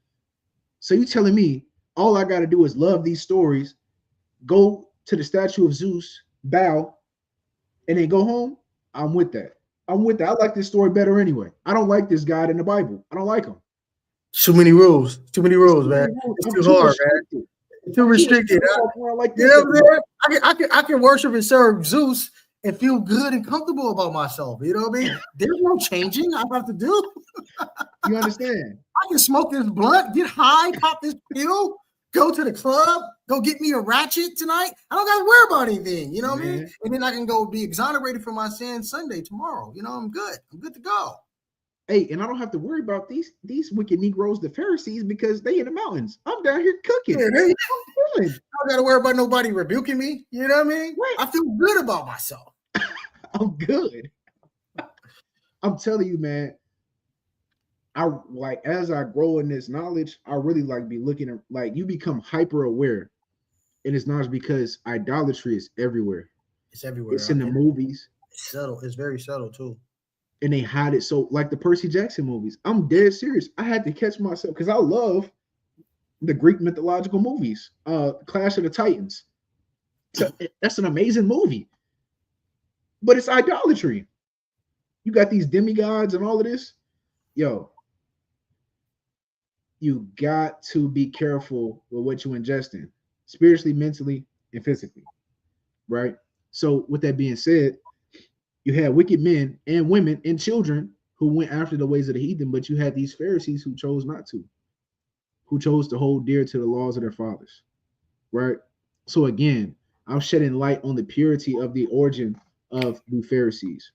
So you telling me all I got to do is love these stories, go to the statue of Zeus, bow, and then go home? I'm with that. I like this story better anyway. I don't like this God in the Bible. I don't like him. Too many rules, man. It's too hard, man. It's too restricted. I can worship and serve Zeus and feel good and comfortable about myself. You know what I mean? There's no changing I have to do. You understand? I can smoke this blunt, get high, pop this pill, go to the club, go get me a ratchet tonight. I don't got to worry about anything. You know what I mean? And then I can go be exonerated from my sins Sunday tomorrow. You know, I'm good. I'm good to go. Hey, and I don't have to worry about these wicked Negroes, the Pharisees, because they in the mountains. I'm down here cooking. Yeah, I don't got to worry about nobody rebuking me. You know what I mean? Right. I feel good about myself. I'm good. I'm telling you, man. I like as I grow in this knowledge, I really like be looking at like you become hyper aware, and it's not because idolatry is everywhere. It's everywhere. It's in the movies. It's subtle. It's very subtle too. And they hide it. So like the Percy Jackson movies, I'm dead serious. I had to catch myself because I love the Greek mythological movies. Clash of the Titans. So that's an amazing movie. But it's idolatry. You got these demigods and all of this. Yo, you got to be careful with what you ingest in, spiritually, mentally, and physically. Right? So with that being said, you had wicked men and women and children who went after the ways of the heathen, but you had these Pharisees who chose not to, who chose to hold dear to the laws of their fathers, right? So again, I'm shedding light on the purity of the origin of the Pharisees,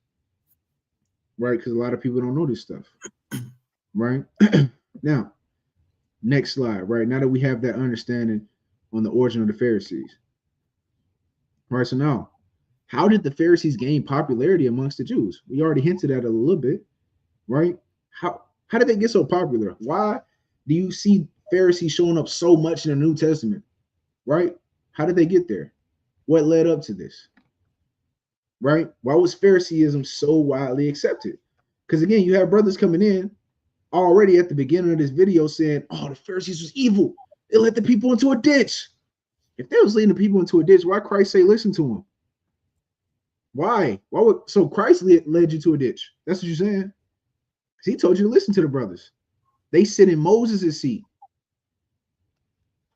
right? Because a lot of people don't know this stuff, right? Now, next slide, right? Now that we have that understanding on the origin of the Pharisees, right? So now, how did the Pharisees gain popularity amongst the Jews? We already hinted at it a little bit, right? How did they get so popular? Why do you see Pharisees showing up so much in the New Testament, right? How did they get there? What led up to this, right? Why was Phariseeism so widely accepted? Because again, you have brothers coming in already at the beginning of this video saying, oh, the Pharisees was evil. They led the people into a ditch. If they was leading the people into a ditch, why Christ say listen to them? Why? Why would so Christ led you to a ditch? That's what you're saying. Because he told you to listen to the brothers. They sit in Moses' seat.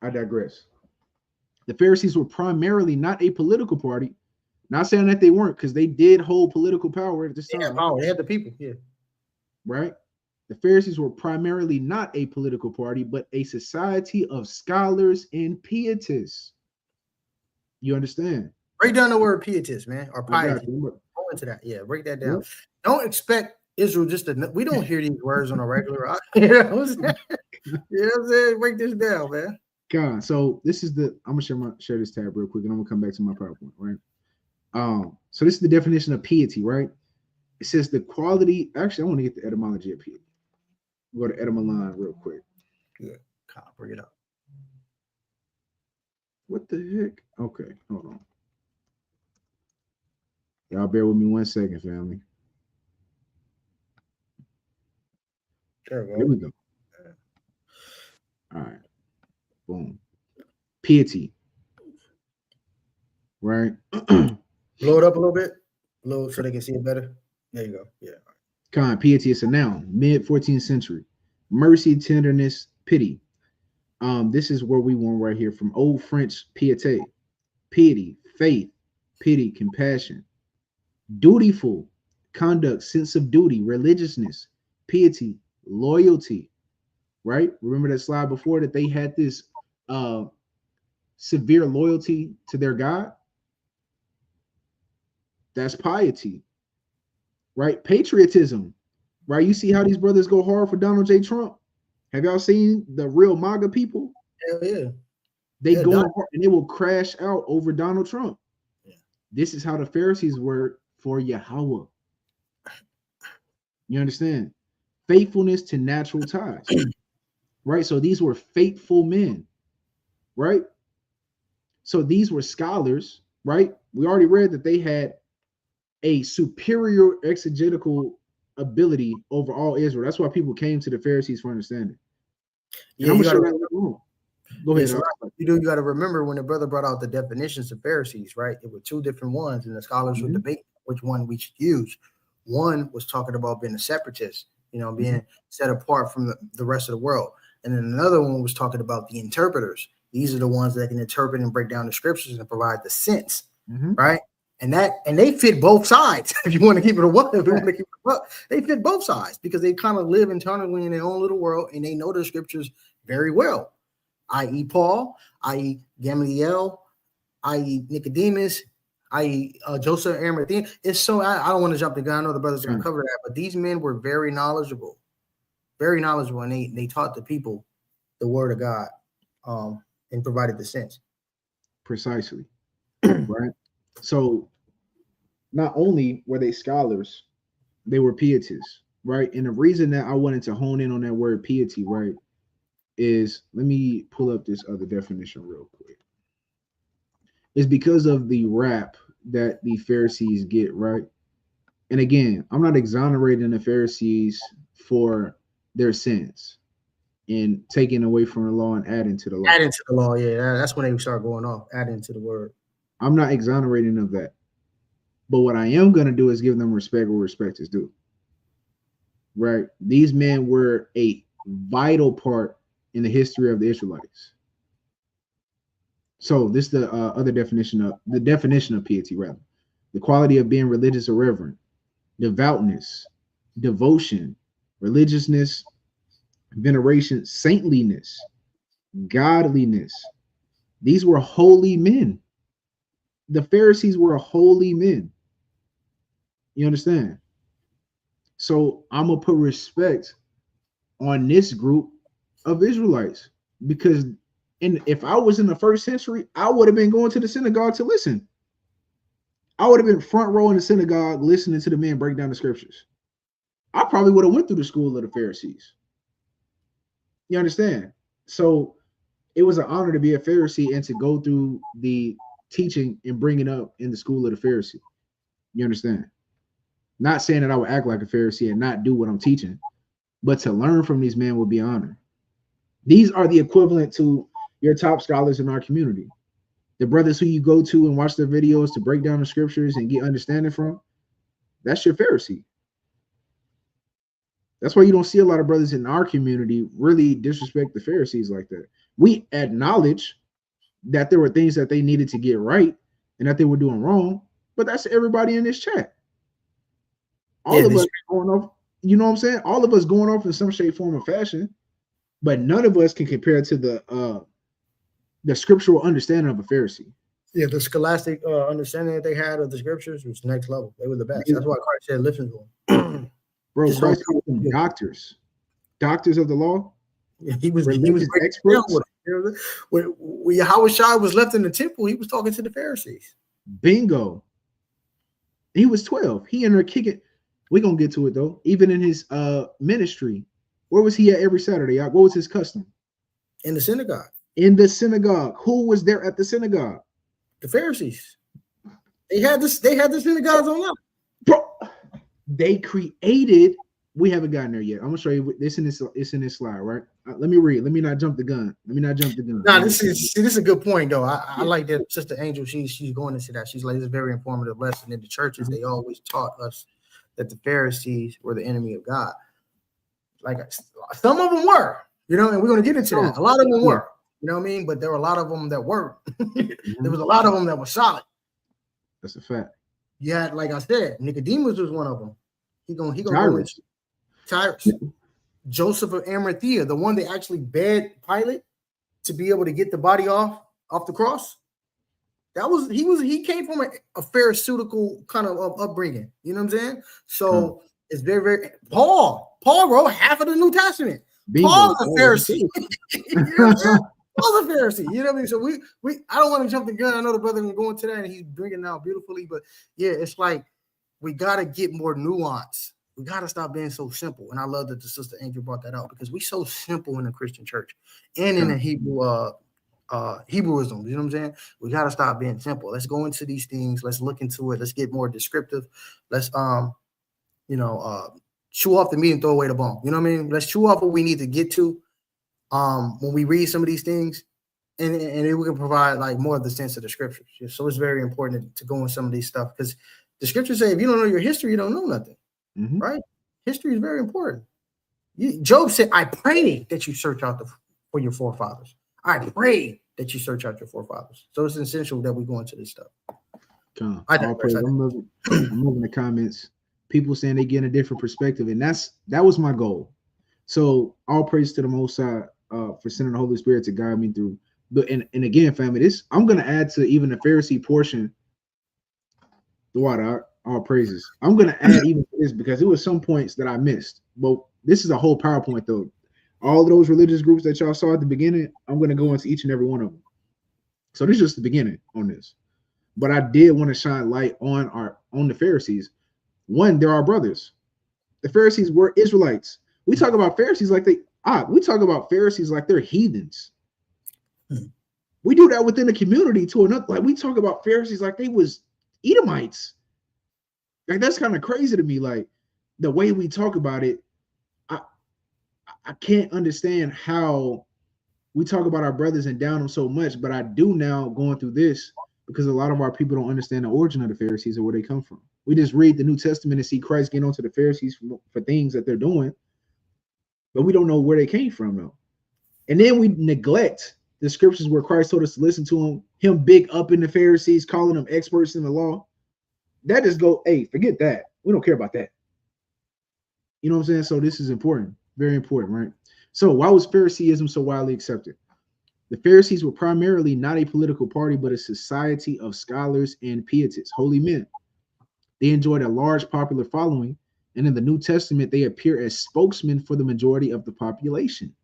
I digress. The Pharisees were primarily not a political party. Not saying that they weren't, because they did hold political power at this time. Oh, they had the people, yeah. Right? The Pharisees were primarily not a political party, but a society of scholars and pietists. You understand? Break down the word pietist, man, or piety. Go into that. Yeah, break that down. Yep. Don't expect Israel just to. We don't hear these words on a regular. You know what I'm saying? You know what I'm saying? Break this down, man. God, so this is the. I'm gonna share this tab real quick, and I'm gonna come back to my PowerPoint. Right. So this is the definition of piety, right? It says the quality. Actually, I want to get the etymology of piety. We'll go to etymology real quick. Good. Bring it up. What the heck? Okay, hold on. Y'all bear with me 1 second, family. There we go. Here we go. All right. Boom. Piety. Right? Blow it up a little bit. Blow so they can see it better. There you go. Yeah. Piety is a noun. Mid-14th century. Mercy, tenderness, pity. This is where we want right here from Old French piété. Piety, faith, pity, compassion. Dutiful conduct, sense of duty, religiousness, piety, loyalty, right? Remember that slide before that they had this severe loyalty to their God? That's piety, right? Patriotism, right? You see how these brothers go hard for Donald J. Trump? Have y'all seen the real MAGA people? Hell yeah. They go hard and they will crash out over Donald Trump. Yeah. This is how the Pharisees were for Yahweh. You understand? Faithfulness to natural ties, right? So these were faithful men, right? So these were scholars, right? We already read that they had a superior exegetical ability over all Israel. That's why people came to the Pharisees for understanding. Yeah, you go ahead. So you got to remember when the brother brought out the definitions of Pharisees, right? It were two different ones, and the scholars would debate which one we should use. One was talking about being a separatist, being set apart from the rest of the world. And then another one was talking about the interpreters. These are the ones that can interpret and break down the scriptures and provide the sense, right? And they fit both sides. If you want to keep it a what, if you want to keep it up, they fit both sides because they kind of live internally in their own little world and they know the scriptures very well, i.e. Paul, i.e. Gamaliel, i.e. Nicodemus, i.e. Joseph Arimathea. It's so I don't want to jump the gun. I know the brothers are going to cover that, but these men were very knowledgeable, and they taught the people the word of God, and provided the sense. Precisely. Right. So not only were they scholars, they were pietists, right? And the reason that I wanted to hone in on that word piety, right, is let me pull up this other definition real quick. It's because of the rap that the Pharisees get, right? And again, I'm not exonerating the Pharisees for their sins and taking away from the law and adding to the law. Adding to the law, yeah, that's when they start going off, adding to the word. I'm not exonerating of that. But what I am going to do is give them respect where respect is due. Right? These men were a vital part in the history of the Israelites. So this is the other definition of piety, rather. The quality of being religious or reverent, devoutness, devotion, religiousness, veneration, saintliness, godliness. These were holy men. The Pharisees were holy men. You understand? So I'm going to put respect on this group of Israelites because if I was in the first century, I would have been going to the synagogue to listen. I would have been front row in the synagogue listening to the men break down the scriptures. I probably would have went through the school of the Pharisees. You understand? So it was an honor to be a Pharisee and to go through the teaching and bring it up in the school of the Pharisee. You understand? Not saying that I would act like a Pharisee and not do what I'm teaching, but to learn from these men would be an honor. These are the equivalent to your top scholars in our community. The brothers who you go to and watch their videos to break down the scriptures and get understanding from, that's your Pharisee. That's why you don't see a lot of brothers in our community really disrespect the Pharisees like that. We acknowledge that there were things that they needed to get right and that they were doing wrong, but that's everybody in this chat. All of us going off, you know what I'm saying? All of us going off in some shape, form, or fashion, but none of us can compare to the scriptural understanding of a Pharisee. Yeah, the scholastic understanding that they had of the scriptures was next level. They were the best. That's why Christ said, "Listen to them." Bro, Christ called them doctors of the law. Yeah, he was experts. When Yahweh Shai was left in the temple, he was talking to the Pharisees. Bingo. He was 12. He ended up kicking. We're gonna get to it though. Even in his ministry, where was he at every Saturday? What was his custom? In the synagogue. In the synagogue. Who was there at the synagogue? The Pharisees. They had the synagogues on lock. Bro, they created. We haven't gotten there yet. I'm gonna show you this in this. It's in this slide, right? Let me read. Let me not jump the gun. Nah, this is a good point though. I like that Sister Angel. She's going into that. She's like, it's a very informative lesson. In the churches, they always taught us that the Pharisees were the enemy of God. Like some of them were, and we're going to get into that. A lot of them were, you know what I mean? But there were a lot of them that weren't. There was a lot of them that were solid. That's a fact. Yeah, like I said, Nicodemus was one of them. He gonna Tyrus. Joseph of Arimathea, the one that actually begged Pilate to be able to get the body off the cross. He came from a pharisaical kind of upbringing. You know what I'm saying? So it's very, very Paul wrote half of the New Testament. Bingo. Paul's a Pharisee. Paul's a Pharisee. You know what I mean? So we I don't want to jump the gun. I know the brother can go into that and he's bringing it out beautifully, but yeah, it's like we gotta get more nuance. We gotta stop being so simple. And I love that the Sister Angel brought that out because we're so simple in the Christian church and in the Hebrew Hebrewism. You know what I'm saying? We gotta stop being simple. Let's go into these things. Let's look into it. Let's get more descriptive. Let's chew off the meat and throw away the bone. You know what I mean? Let's chew off what we need to get to when we read some of these things, and then we can provide like more of the sense of the scriptures. So it's very important to go in some of these stuff because the scriptures say if you don't know your history, you don't know nothing. Mm-hmm. Right? History is very important. Job said, I pray that you search out for your forefathers. I pray that you search out your forefathers. So it's essential that we go into this stuff. I All digress. praise. I'm moving the comments. People saying they get a different perspective, and that was my goal. So all praise to the Most High for sending the Holy Spirit to guide me through. But and again, family, this I'm gonna add to even the Pharisee portion. The water, all praises. I'm gonna add even to this because there was some points that I missed. But this is a whole PowerPoint though. All of those religious groups that y'all saw at the beginning, I'm gonna go into each and every one of them. So this is just the beginning on this. But I did want to shine light on the Pharisees. One, they're our brothers. The Pharisees were Israelites. We talk about Pharisees like we talk about Pharisees like they're heathens. We do that within the community to another. Like we talk about Pharisees like they was Edomites. Like that's kind of crazy to me. Like the way we talk about it, I can't understand how we talk about our brothers and down them so much. But I do now going through this because a lot of our people don't understand the origin of the Pharisees or where they come from. We just read the New Testament and see Christ getting onto the Pharisees for things that they're doing, but we don't know where they came from though. And then we neglect the scriptures where Christ told us to listen to him big up in the Pharisees, calling them experts in the law. That just go, hey, forget that. We don't care about that. You know what I'm saying? So this is important, very important, right? So why was Phariseeism so widely accepted? The Pharisees were primarily not a political party, but a society of scholars and pietists, holy men. They enjoyed a large popular following, and in the New Testament, they appear as spokesmen for the majority of the population.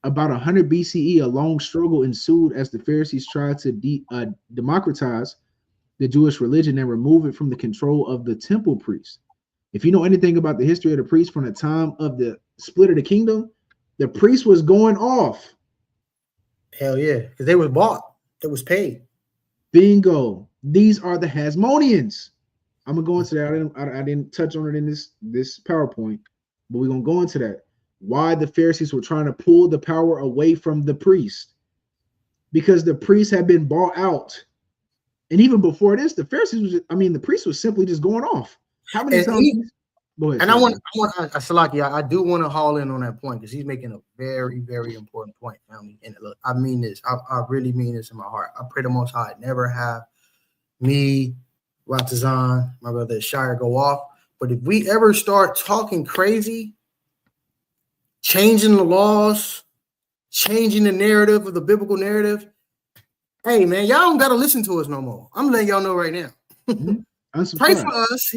About 100 BCE, a long struggle ensued as the Pharisees tried to democratize the Jewish religion and remove it from the control of the temple priests. If you know anything about the history of the priests from the time of the split of the kingdom, the priest was going off. Hell yeah, because they was bought. It was paid. Bingo. These are the Hasmoneans. I'm gonna go into that. I didn't touch on it in this PowerPoint, but we're gonna go into that. Why the Pharisees were trying to pull the power away from the priest, because the priests had been bought out. And even before this, the the priest was simply just going off. How many times? Go ahead. And I do want to haul in on that point because he's making a very, very important point, family. And look, I mean this. I really mean this in my heart. I pray the Most High never have me, Ratazan, my brother Shire go off. But if we ever start talking crazy, changing the laws, changing the narrative of the biblical narrative, hey man, y'all don't gotta listen to us no more. I'm letting y'all know right now. Pray for us,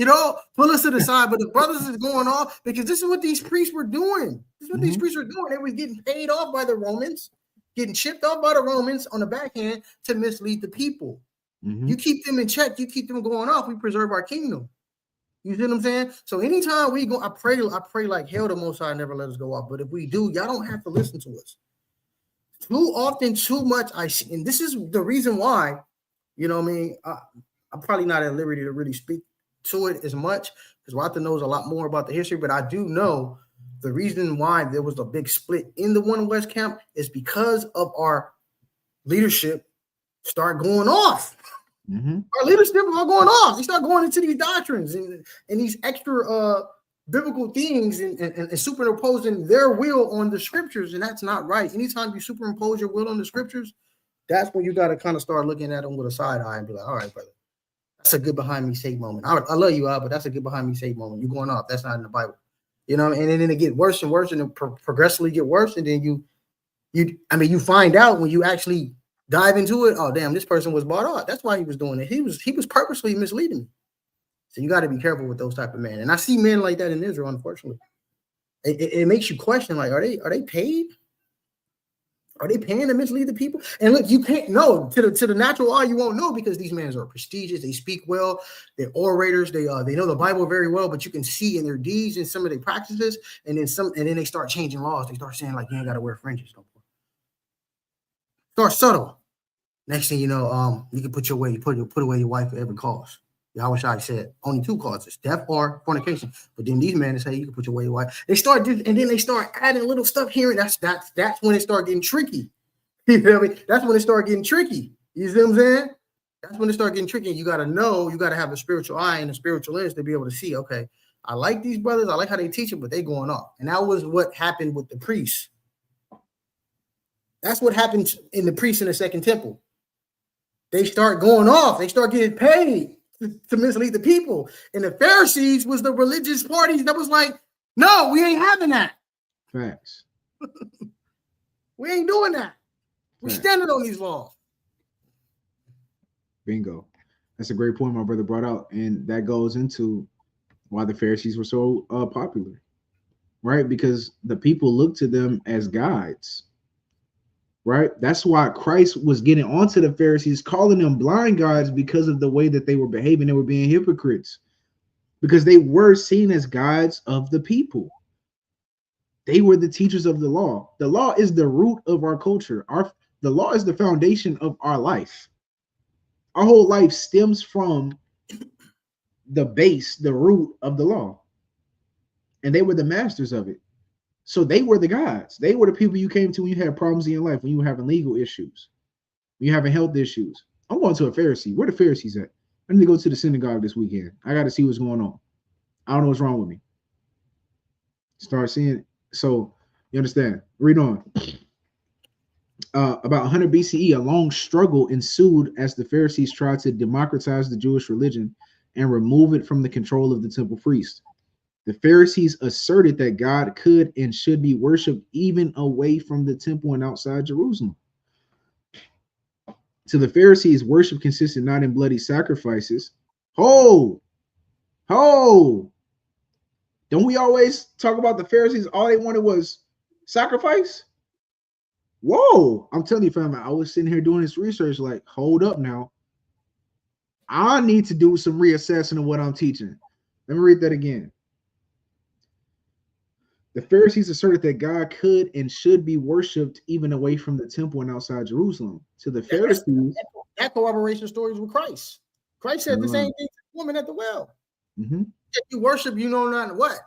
pull us to the side. But the brothers is going off because this is what these priests were doing. This is what these priests were doing. They were getting paid off by the Romans, getting shipped off by the Romans on the backhand to mislead the people. You keep them in check, you keep them going off, we preserve our kingdom. You see what I'm saying? So anytime we go, I pray like hell the Most High never let us go off. But if we do, y'all don't have to listen to us. Too often, too much I see, and this is the reason why, you know what I mean? I'm probably not at liberty to really speak to it as much because Rata knows a lot more about the history, but I do know the reason why there was a big split in the One West camp is because of our leadership start going off. Our leadership are going off. They start going into these doctrines and these extra biblical things and superimposing their will on the scriptures, and that's not right. Anytime you superimpose your will on the scriptures, that's when you got to kind of start looking at them with a side eye and be like, all right, brother, that's a good behind me sake moment. I love you, but that's a good behind me sake moment. You're going off. That's not in the Bible. You know, and then it get worse and worse and it progressively get worse. And then you find out when you actually dive into it, oh, damn, this person was bought off. That's why he was doing it. He was purposely misleading me. So you got to be careful with those type of men. And I see men like that in Israel, unfortunately. It makes you question, like, are they paid? Are they paying to mislead the people? And look, you can't know to the natural eye, you won't know because these men are prestigious. They speak well. They're orators. They know the Bible very well, but you can see in their deeds and some of their practices, and then they start changing laws. They start saying like you ain't got to wear fringes no more. Start subtle. Next thing you know, you can put away your wife at every cause. Yahweh said only two causes, death or fornication. But then these men say you can put away your wife. They start and then they start adding little stuff here, and that's when it start getting tricky. You know what I mean? That's when it start getting tricky. You see what I'm saying? That's when it start getting tricky. You got to know, you got to have a spiritual eye and a spiritual lens to be able to see, okay, I like these brothers, I like how they teach it, but they going off. And that was what happened with the priests. That's what happened in the priests in the Second Temple. they start going off. They start getting paid to mislead the people. And the Pharisees was the religious parties that was like, no, we ain't having that. Facts. We ain't doing that. We're standing on these laws. Bingo. That's a great point my brother brought out. And that goes into why the Pharisees were so popular, right? Because the people looked to them as guides, right? That's why Christ was getting onto the Pharisees, calling them blind guides because of the way that they were behaving. They were being hypocrites because they were seen as guides of the people. They were the teachers of the law. The law is the root of our culture. The law is the foundation of our life. Our whole life stems from the base, the root of the law. And they were the masters of it. So they were the guides. They were the people you came to when you had problems in your life, when you were having legal issues, when you're having health issues. I'm going to a Pharisee. Where the Pharisees at? I need to go to the synagogue this weekend. I got to see what's going on. I don't know what's wrong with me. Start seeing it. So you understand. Read on. About 100 BCE, a long struggle ensued as the Pharisees tried to democratize the Jewish religion and remove it from the control of the temple priest. The Pharisees asserted that God could and should be worshipped even away from the temple and outside Jerusalem. To the Pharisees, worship consisted not in bloody sacrifices. Don't we always talk about the Pharisees? All they wanted was sacrifice? Whoa, I'm telling you, fam, I was sitting here doing this research like, hold up now. I need to do some reassessing of what I'm teaching. Let me read that again. The Pharisees asserted that God could and should be worshipped even away from the temple and outside Jerusalem. To the Pharisees, that corroboration stories with Christ. Christ said the same thing to the woman at the well. Mm-hmm. If you worship, you know not what.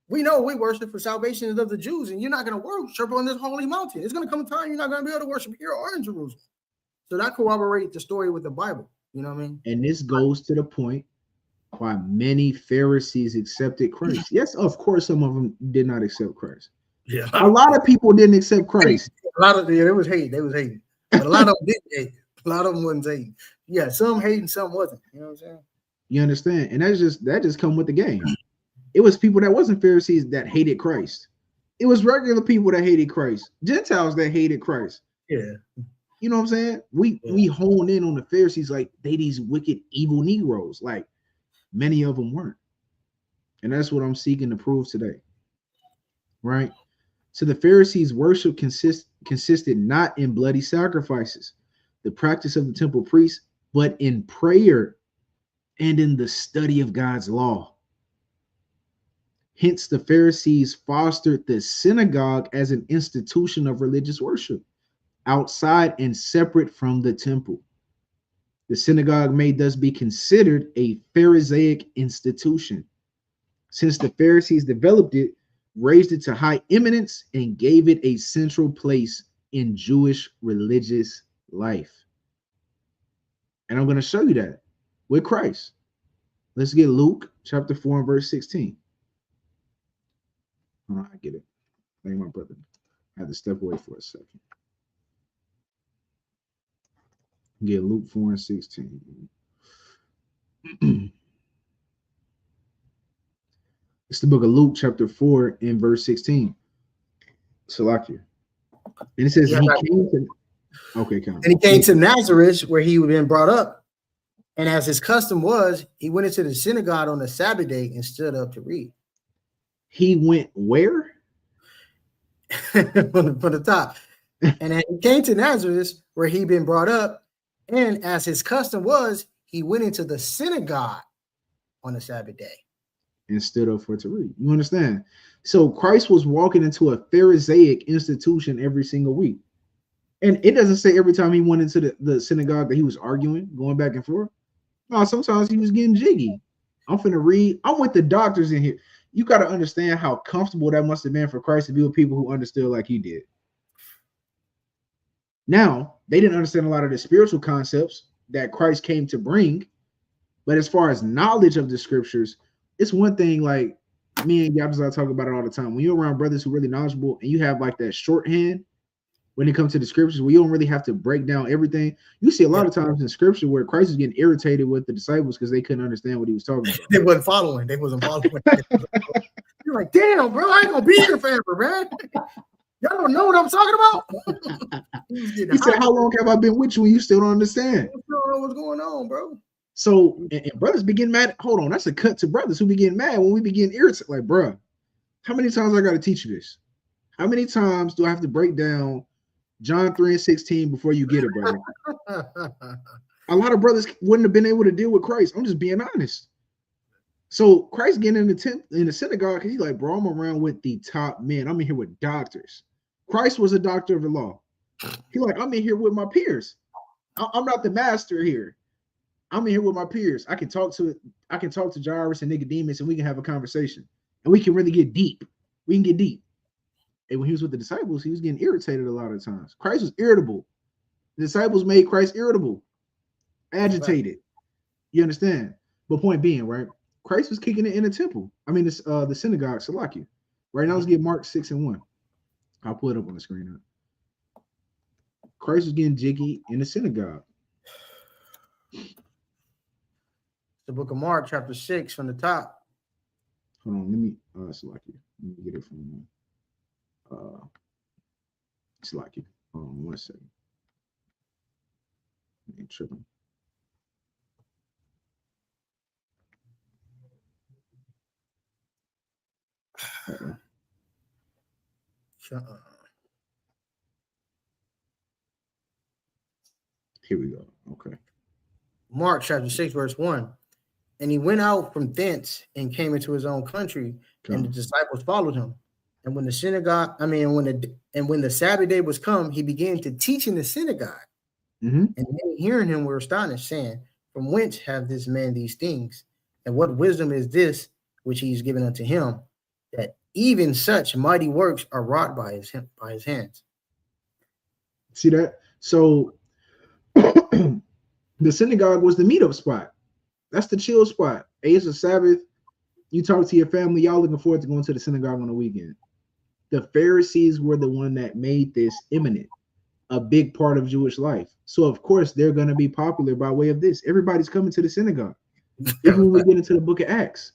We know we worship for salvation of the Jews, and you're not going to worship on this holy mountain. It's going to come a time you're not going to be able to worship here or in Jerusalem. So that corroborates the story with the Bible. You know what I mean? And this goes to the point why many Pharisees accepted Christ. Yes, of course, some of them did not accept Christ. Yeah, a lot of people didn't accept Christ. There was hate. They was hating, but a lot of them didn't hate. A lot of them wasn't hating. Yeah, some hating, some wasn't. You know what I'm saying? You understand? And that just come with the game. It was people that wasn't Pharisees that hated Christ. It was regular people that hated Christ, Gentiles that hated Christ. Yeah. You know what I'm saying? We hone in on the Pharisees like they these wicked, evil Negroes. Like many of them weren't. And that's what I'm seeking to prove today. Right? So the Pharisees' worship consisted not in bloody sacrifices, the practice of the temple priests, but in prayer and in the study of God's law. Hence, the Pharisees fostered the synagogue as an institution of religious worship, outside and separate from the temple. The synagogue may thus be considered a Pharisaic institution, since the Pharisees developed it, raised it to high eminence, and gave it a central place in Jewish religious life. And I'm going to show you that with Christ. Let's get Luke chapter 4 and verse 16. Oh, I get it. Thank my brother. I had to step away for a second. Get Luke 4 and 16. It's the book of Luke, chapter 4, and verse 16. Salakia. And it says, yeah, he came to, okay, come on. And he came to Nazareth, where he had been brought up. And as his custom was, he went into the synagogue on the Sabbath day and stood up to read. He went where? from the top. And he came to Nazareth, where he'd been brought up. And as his custom was, he went into the synagogue on the Sabbath day and stood up for to read. You understand? So Christ was walking into a Pharisaic institution every single week. And it doesn't say every time he went into the synagogue that he was arguing, going back and forth. No, sometimes he was getting jiggy. I'm finna read. I'm with the doctors in here. You got to understand how comfortable that must have been for Christ to be with people who understood like he did. Now, they didn't understand a lot of the spiritual concepts that Christ came to bring. But as far as knowledge of the scriptures, it's one thing, like me and Yabzai talk about it all the time. When you're around brothers who are really knowledgeable and you have like that shorthand, when it comes to the scriptures, we don't really have to break down everything. You see a lot of times in scripture where Christ is getting irritated with the disciples because they couldn't understand what he was talking about. They wasn't following. You're like, damn, bro, I ain't gonna be here forever, man. Y'all don't know what I'm talking about. He said, how long have I been with you and you still don't understand? You don't know what's going on, bro. So, and brothers be getting mad. Hold on, that's a cut to brothers who be getting mad when we be getting irritated. Like, bro, how many times I got to teach you this? How many times do I have to break down John 3:16 before you get it, brother? A lot of brothers wouldn't have been able to deal with Christ. I'm just being honest. So Christ getting in the synagogue, because he's like, bro, I'm around with the top men. I'm in here with doctors. Christ was a doctor of the law. He's like, I'm in here with my peers. I'm not the master here. I'm in here with my peers. I can talk to Jairus and Nicodemus, and we can have a conversation, and we can really get deep. We can get deep. And when he was with the disciples, he was getting irritated a lot of times. Christ was irritable. The disciples made Christ irritable, agitated. You understand? But point being, right? Christ was kicking it in the temple. I mean, the synagogue, Salakia. Right now, let's get Mark 6:1. I'll pull it up on the screen now. Christ was getting jiggy in the synagogue. The book of Mark, chapter 6, from the top. Hold on, let me Salakia. Let me get it from Salakia. Hold on 1 second. I ain't tripping. Here we go. Okay. Mark chapter 6, verse 1. And he went out from thence and came into his own country, and the disciples followed him. And when the Sabbath day was come, he began to teach in the synagogue. Mm-hmm. And many hearing him were astonished, saying, from whence have this man these things? And what wisdom is this which he is given unto him, that even such mighty works are wrought by his hands? See that? So the synagogue was the meetup spot. That's the chill spot. Hey, it's a Sabbath. You talk to your family. Y'all looking forward to going to the synagogue on the weekend. The Pharisees were the one that made this imminent, a big part of Jewish life. So of course they're going to be popular by way of this. Everybody's coming to the synagogue. Even when we get into the book of Acts,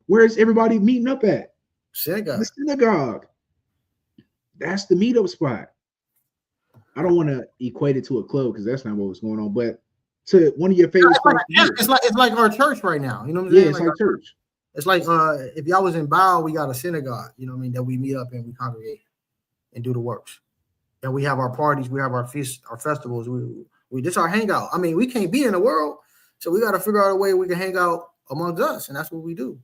where is everybody meeting up at? Synagogue. The synagogue. That's the meetup spot. I don't want to equate it to a club because that's not what was going on, but to one of your favorite spots. It's like our church right now. You know what I'm saying? Yeah, it's like church. It's like if y'all was in Bow, we got a synagogue, you know what I mean, that we meet up and we congregate and do the works. And we have our parties, we have our feasts, our festivals. We this our hangout. I mean, we can't be in the world, so we got to figure out a way we can hang out amongst us, and that's what we do.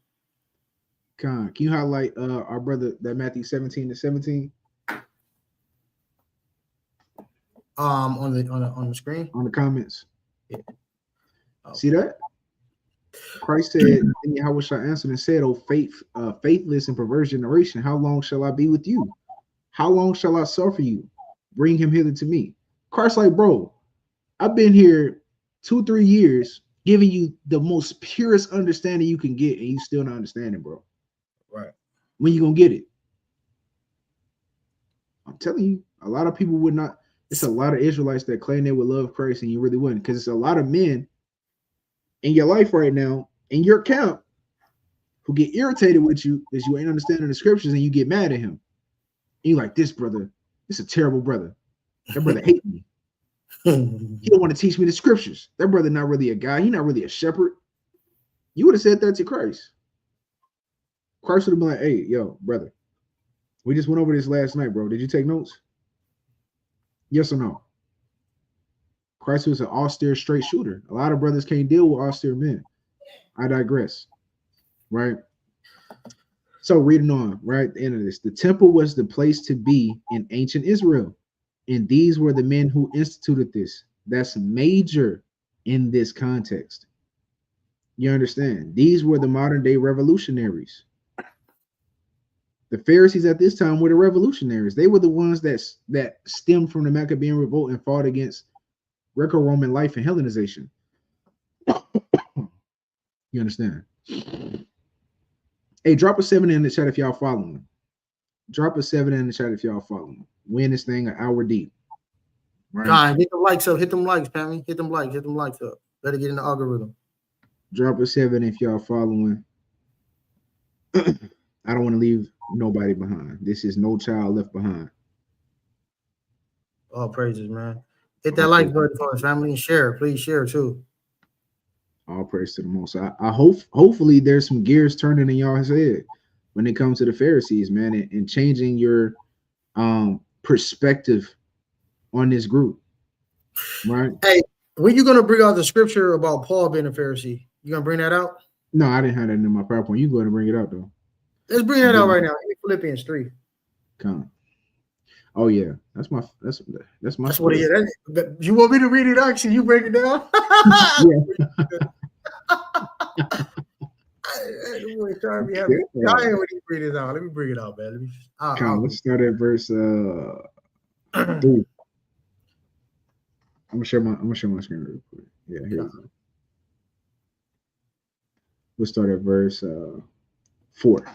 Can you highlight our brother that Matthew 17:17? On the screen, on the comments. Yeah. Okay. See that? Christ said, and Yahweh shall answer and said, "O faithless and perverse generation, how long shall I be with you? How long shall I suffer you? Bring him hither to me." Christ like, bro, I've been here 2-3 years giving you the most purest understanding you can get, and you still not understanding, bro. Right. When you gonna get it? I'm telling you, a lot of people would not. It's a lot of Israelites that claim they would love Christ, and you really wouldn't, because it's a lot of men in your life right now, in your camp, who get irritated with you because you ain't understanding the scriptures, and you get mad at him. And you're like, this brother, this is a terrible brother. That brother hate me. He don't want to teach me the scriptures. That brother not really a guy. He not really a shepherd. You would have said that to Christ. Christ would have been like, hey, yo, brother, we just went over this last night, bro. Did you take notes? Yes or no? Christ was an austere straight shooter. A lot of brothers can't deal with austere men. I digress. Right? So reading on, right at the end of this, the temple was the place to be in ancient Israel. And these were the men who instituted this. That's major in this context. You understand? These were the modern day revolutionaries. The Pharisees at this time were the revolutionaries. They were the ones that stemmed from the Maccabean revolt and fought against Greco-Roman life and Hellenization. You understand? Hey, drop a 7 in the chat if y'all following. Drop a 7 in the chat if y'all following. Win this thing an hour deep. Right. God, hit the likes up. Hit them likes, Pammy. Hit them likes. Hit them likes up. Better get in the algorithm. Drop a 7 if y'all following. I don't want to leave nobody behind. This is no child left behind. All praises, man. Hit that like button for us, family, and share. Please share too. All praise to the Most. I hope, hopefully, there's some gears turning in y'all's head when it comes to the Pharisees, man, and changing your perspective on this group, right? Hey, when you gonna bring out the scripture about Paul being a Pharisee? You gonna bring that out? No, I didn't have that in my PowerPoint. You go ahead and bring it out though. Let's bring that out right now. Philippians 3. Come. Oh yeah, that's my. That's what it is. You want me to read it? Actually, you break it down. Let me bring it out. Let me bring it out, man. Let's start at verse 3. I'm gonna share my screen real quick. Yeah, here we go. We'll start at verse 4.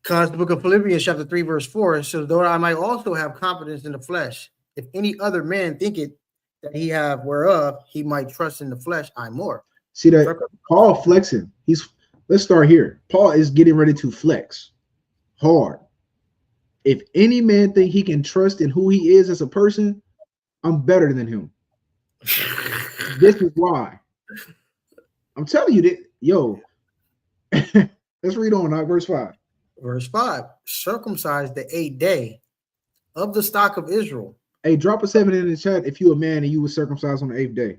Because the book of Philippians chapter 3 verse 4 says, though I might also have confidence in the flesh, if any other man thinketh that he have whereof he might trust in the flesh, I more. See that Paul flexing. Let's start here. Paul is getting ready to flex hard. If any man think he can trust in who he is as a person, I'm better than him. This is why. I'm telling you that, yo. Let's read on verse 5. Verse 5, circumcised the 8th day of the stock of Israel. Hey, drop a 7 in the chat if you a man and you were circumcised on the 8th day.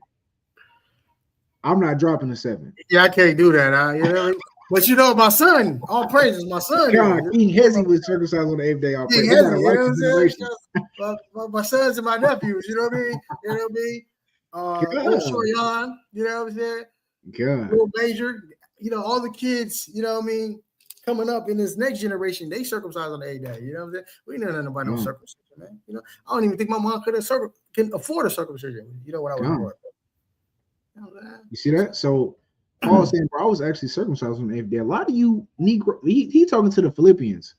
I'm not dropping a 7. Yeah, I can't do that. You know? But you know, my son, all praises, my son. God, King Hezi was circumcised on the 8th day. All praises. My sons and my nephews, you know what I mean? You know what I mean? Shoyan, you know what I'm saying? God. Little Major, you know, all the kids, you know what I mean? Coming up in this next generation, they circumcised on the 8th day. You know what I'm saying? We know nothing about no circumcision, man. You know, I don't even think my mom can afford a circumcision. You know what I was doing. You see that? So Paul saying, bro, I was actually circumcised on the 8th day. A lot of you Negro, he talking to the Philippians.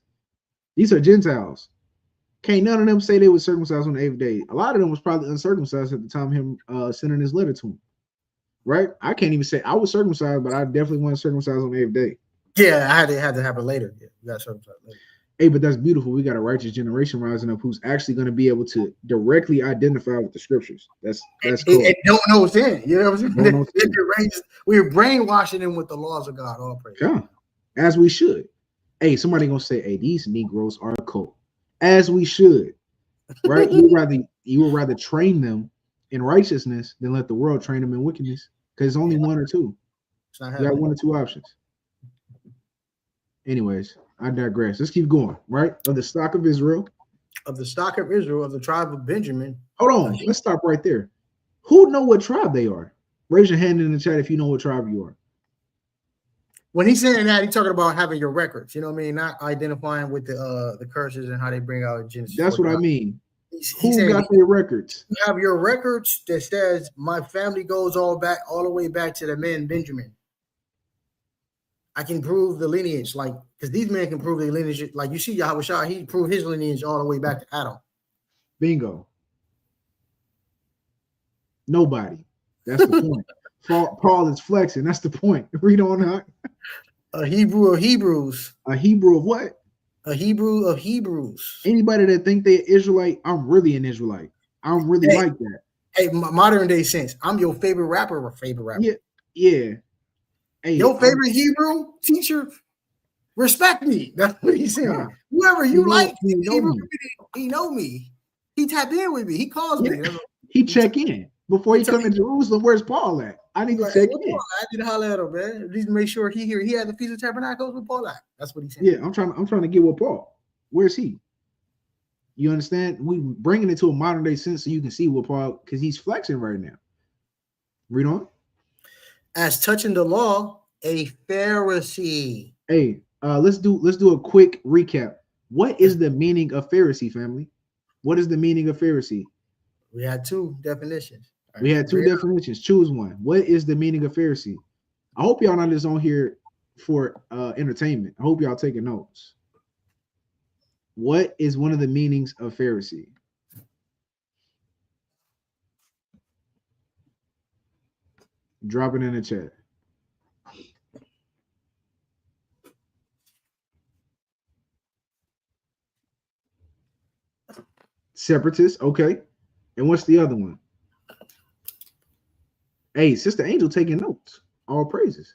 These are Gentiles. Can't none of them say they were circumcised on the 8th day. A lot of them was probably uncircumcised at the time him sending his letter to him. Right? I can't even say I was circumcised, but I definitely wasn't circumcised on the 8th day. Yeah, I had to happen later. Yeah, you got circumcised later. Hey, but that's beautiful. We got a righteous generation rising up who's actually going to be able to directly identify with the scriptures. That's cool. And don't know sin. You know what I'm saying? We're brainwashing them with the laws of God. All praise. Yeah, as we should. Hey, somebody gonna say, "Hey, these Negroes are a cult," as we should, right? you would rather train them in righteousness than let the world train them in wickedness, because it's only one or two. You got one or two options. Anyways, I digress. Let's keep going, right? Of the stock of Israel. Of the stock of Israel, of the tribe of Benjamin. Hold on. Let's stop right there. Who know what tribe they are? Raise your hand in the chat if you know what tribe you are. When he's saying that, he's talking about having your records. You know what I mean? Not identifying with the curses and how they bring out Genesis. That's what I mean. Who got their records? You have your records that says my family goes all the way back to the man Benjamin. I can prove the lineage, like, because these men can prove their lineage. Like you see Yahweh Shah, he proved his lineage all the way back to Adam. Bingo. Nobody. That's the point. Paul is flexing. That's the point. Read on that. A Hebrew of Hebrews. A Hebrew of what? A Hebrew of Hebrews. Anybody that think they're Israelite, I'm really an Israelite. I'm really like that. Hey, modern day sense. I'm your favorite rapper or favorite rapper. Yeah. Hey, your favorite Hebrew teacher, respect me. That's what he's saying. Yeah. Whoever you like, he know me. He tapped in with me. He calls me. He check in before he come to Jerusalem. Where's Paul at? I need to check in. I need to holler at him, man. At least make sure he here. He had the Feast of Tabernacles with Paul at. That's what he's saying. Yeah, I'm trying to get with Paul. Where's he? You understand? We bringing it to a modern day sense so you can see what Paul, because he's flexing right now. Read on. As touching the law, a Pharisee. Hey, let's do a quick recap. What is the meaning of Pharisee, family? What is the meaning of Pharisee? We had two definitions. We had two definitions. Choose one. What is the meaning of Pharisee? I hope y'all not just on here for entertainment. I hope y'all taking notes. What is one of the meanings of Pharisee? Drop it in the chat. Separatist, okay. And what's the other one? Hey, Sister Angel taking notes. All praises.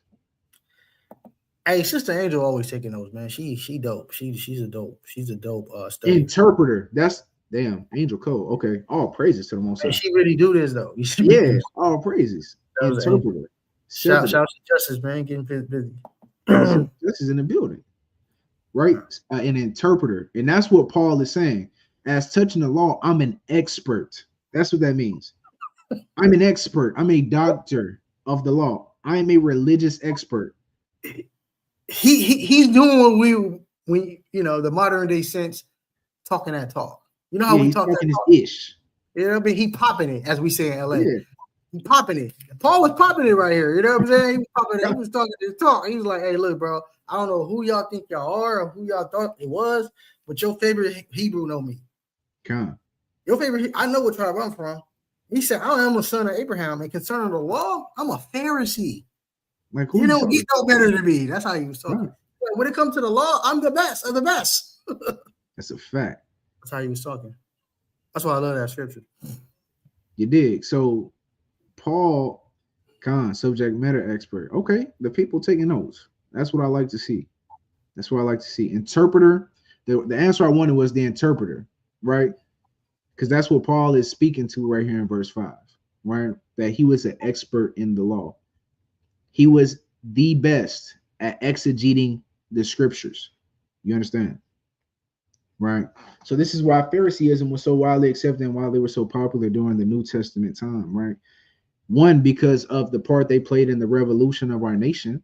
Hey, Sister Angel always taking notes, man. She dope. She's a dope study. Interpreter. That's damn Angel Cole. Okay. All praises to the Most High. She really do this though. You see Yeah, all praises. That was Interpreter. Shout to Justice, man. Getting busy. This is in the building. Right? An interpreter. And that's what Paul is saying. As touching the law, I'm an expert. That's what that means. I'm an expert. I'm a doctor of the law. I am a religious expert. He's doing what we the modern day sense, talking that talk. You know how we talk that talk? Ish. You know what I mean? He popping it, as we say in LA. Yeah. He popping it. Paul was popping it right here. You know what I'm saying? He was popping it. He was talking his talk. He was like, hey, look, bro, I don't know who y'all think y'all are or who y'all thought it was, but your favorite Hebrew know me. Come. Your favorite, I know what tribe I'm from. He said, I am a son of Abraham, and concerning the law, I'm a Pharisee. Like, you know better than me. That's how he was talking. Right. When it comes to the law, I'm the best of the best. That's a fact. That's how he was talking. That's why I love that scripture. You dig. So Paul, subject matter expert. Okay, the people taking notes. That's what I like to see. That's what I like to see. Interpreter. The answer I wanted was the interpreter, right? Because that's what Paul is speaking to right here in verse 5, right? That he was an expert in the law. He was the best at exegeting the scriptures. You understand? Right? So this is why Phariseeism was so widely accepted and why they were so popular during the New Testament time, right? One, because of the part they played in the revolution of our nation,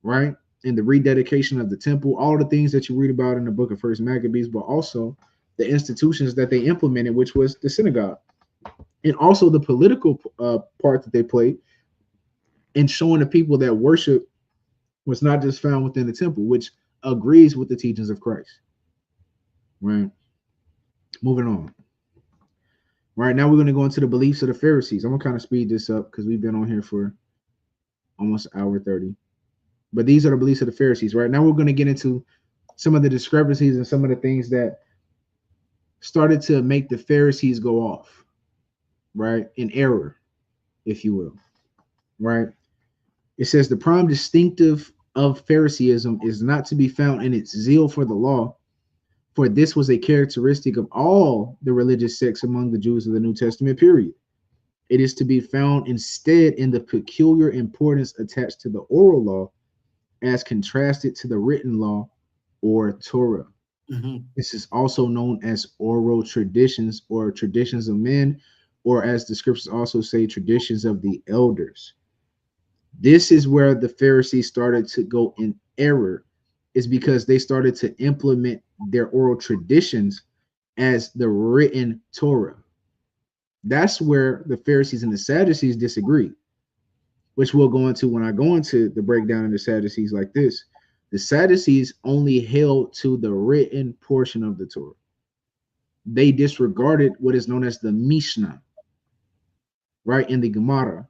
right? In the rededication of the temple, all the things that you read about in the book of First Maccabees, but also the institutions that they implemented, which was the synagogue, and also the political part that they played in showing the people that worship was not just found within the temple, which agrees with the teachings of Christ. Right. Moving on. Right now, we're going to go into the beliefs of the Pharisees. I'm going to kind of speed this up because we've been on here for almost an hour 30. But these are the beliefs of the Pharisees. Right now, we're going to get into some of the discrepancies and some of the things that started to make the Pharisees go off, right? In error, if you will. Right. It says the prime distinctive of Phariseeism is not to be found in its zeal for the law, for this was a characteristic of all the religious sects among the Jews of the New Testament period. It is to be found instead in the peculiar importance attached to the oral law as contrasted to the written law or Torah. Mm-hmm. This is also known as oral traditions or traditions of men, or as the scriptures also say, traditions of the elders. This is where the Pharisees started to go in error, is because they started to implement their oral traditions as the written Torah. That's where the Pharisees and the Sadducees disagree, which we'll go into when I go into the breakdown of the Sadducees like this. The Sadducees only held to the written portion of the Torah. They disregarded what is known as the Mishnah, right, in the Gemara,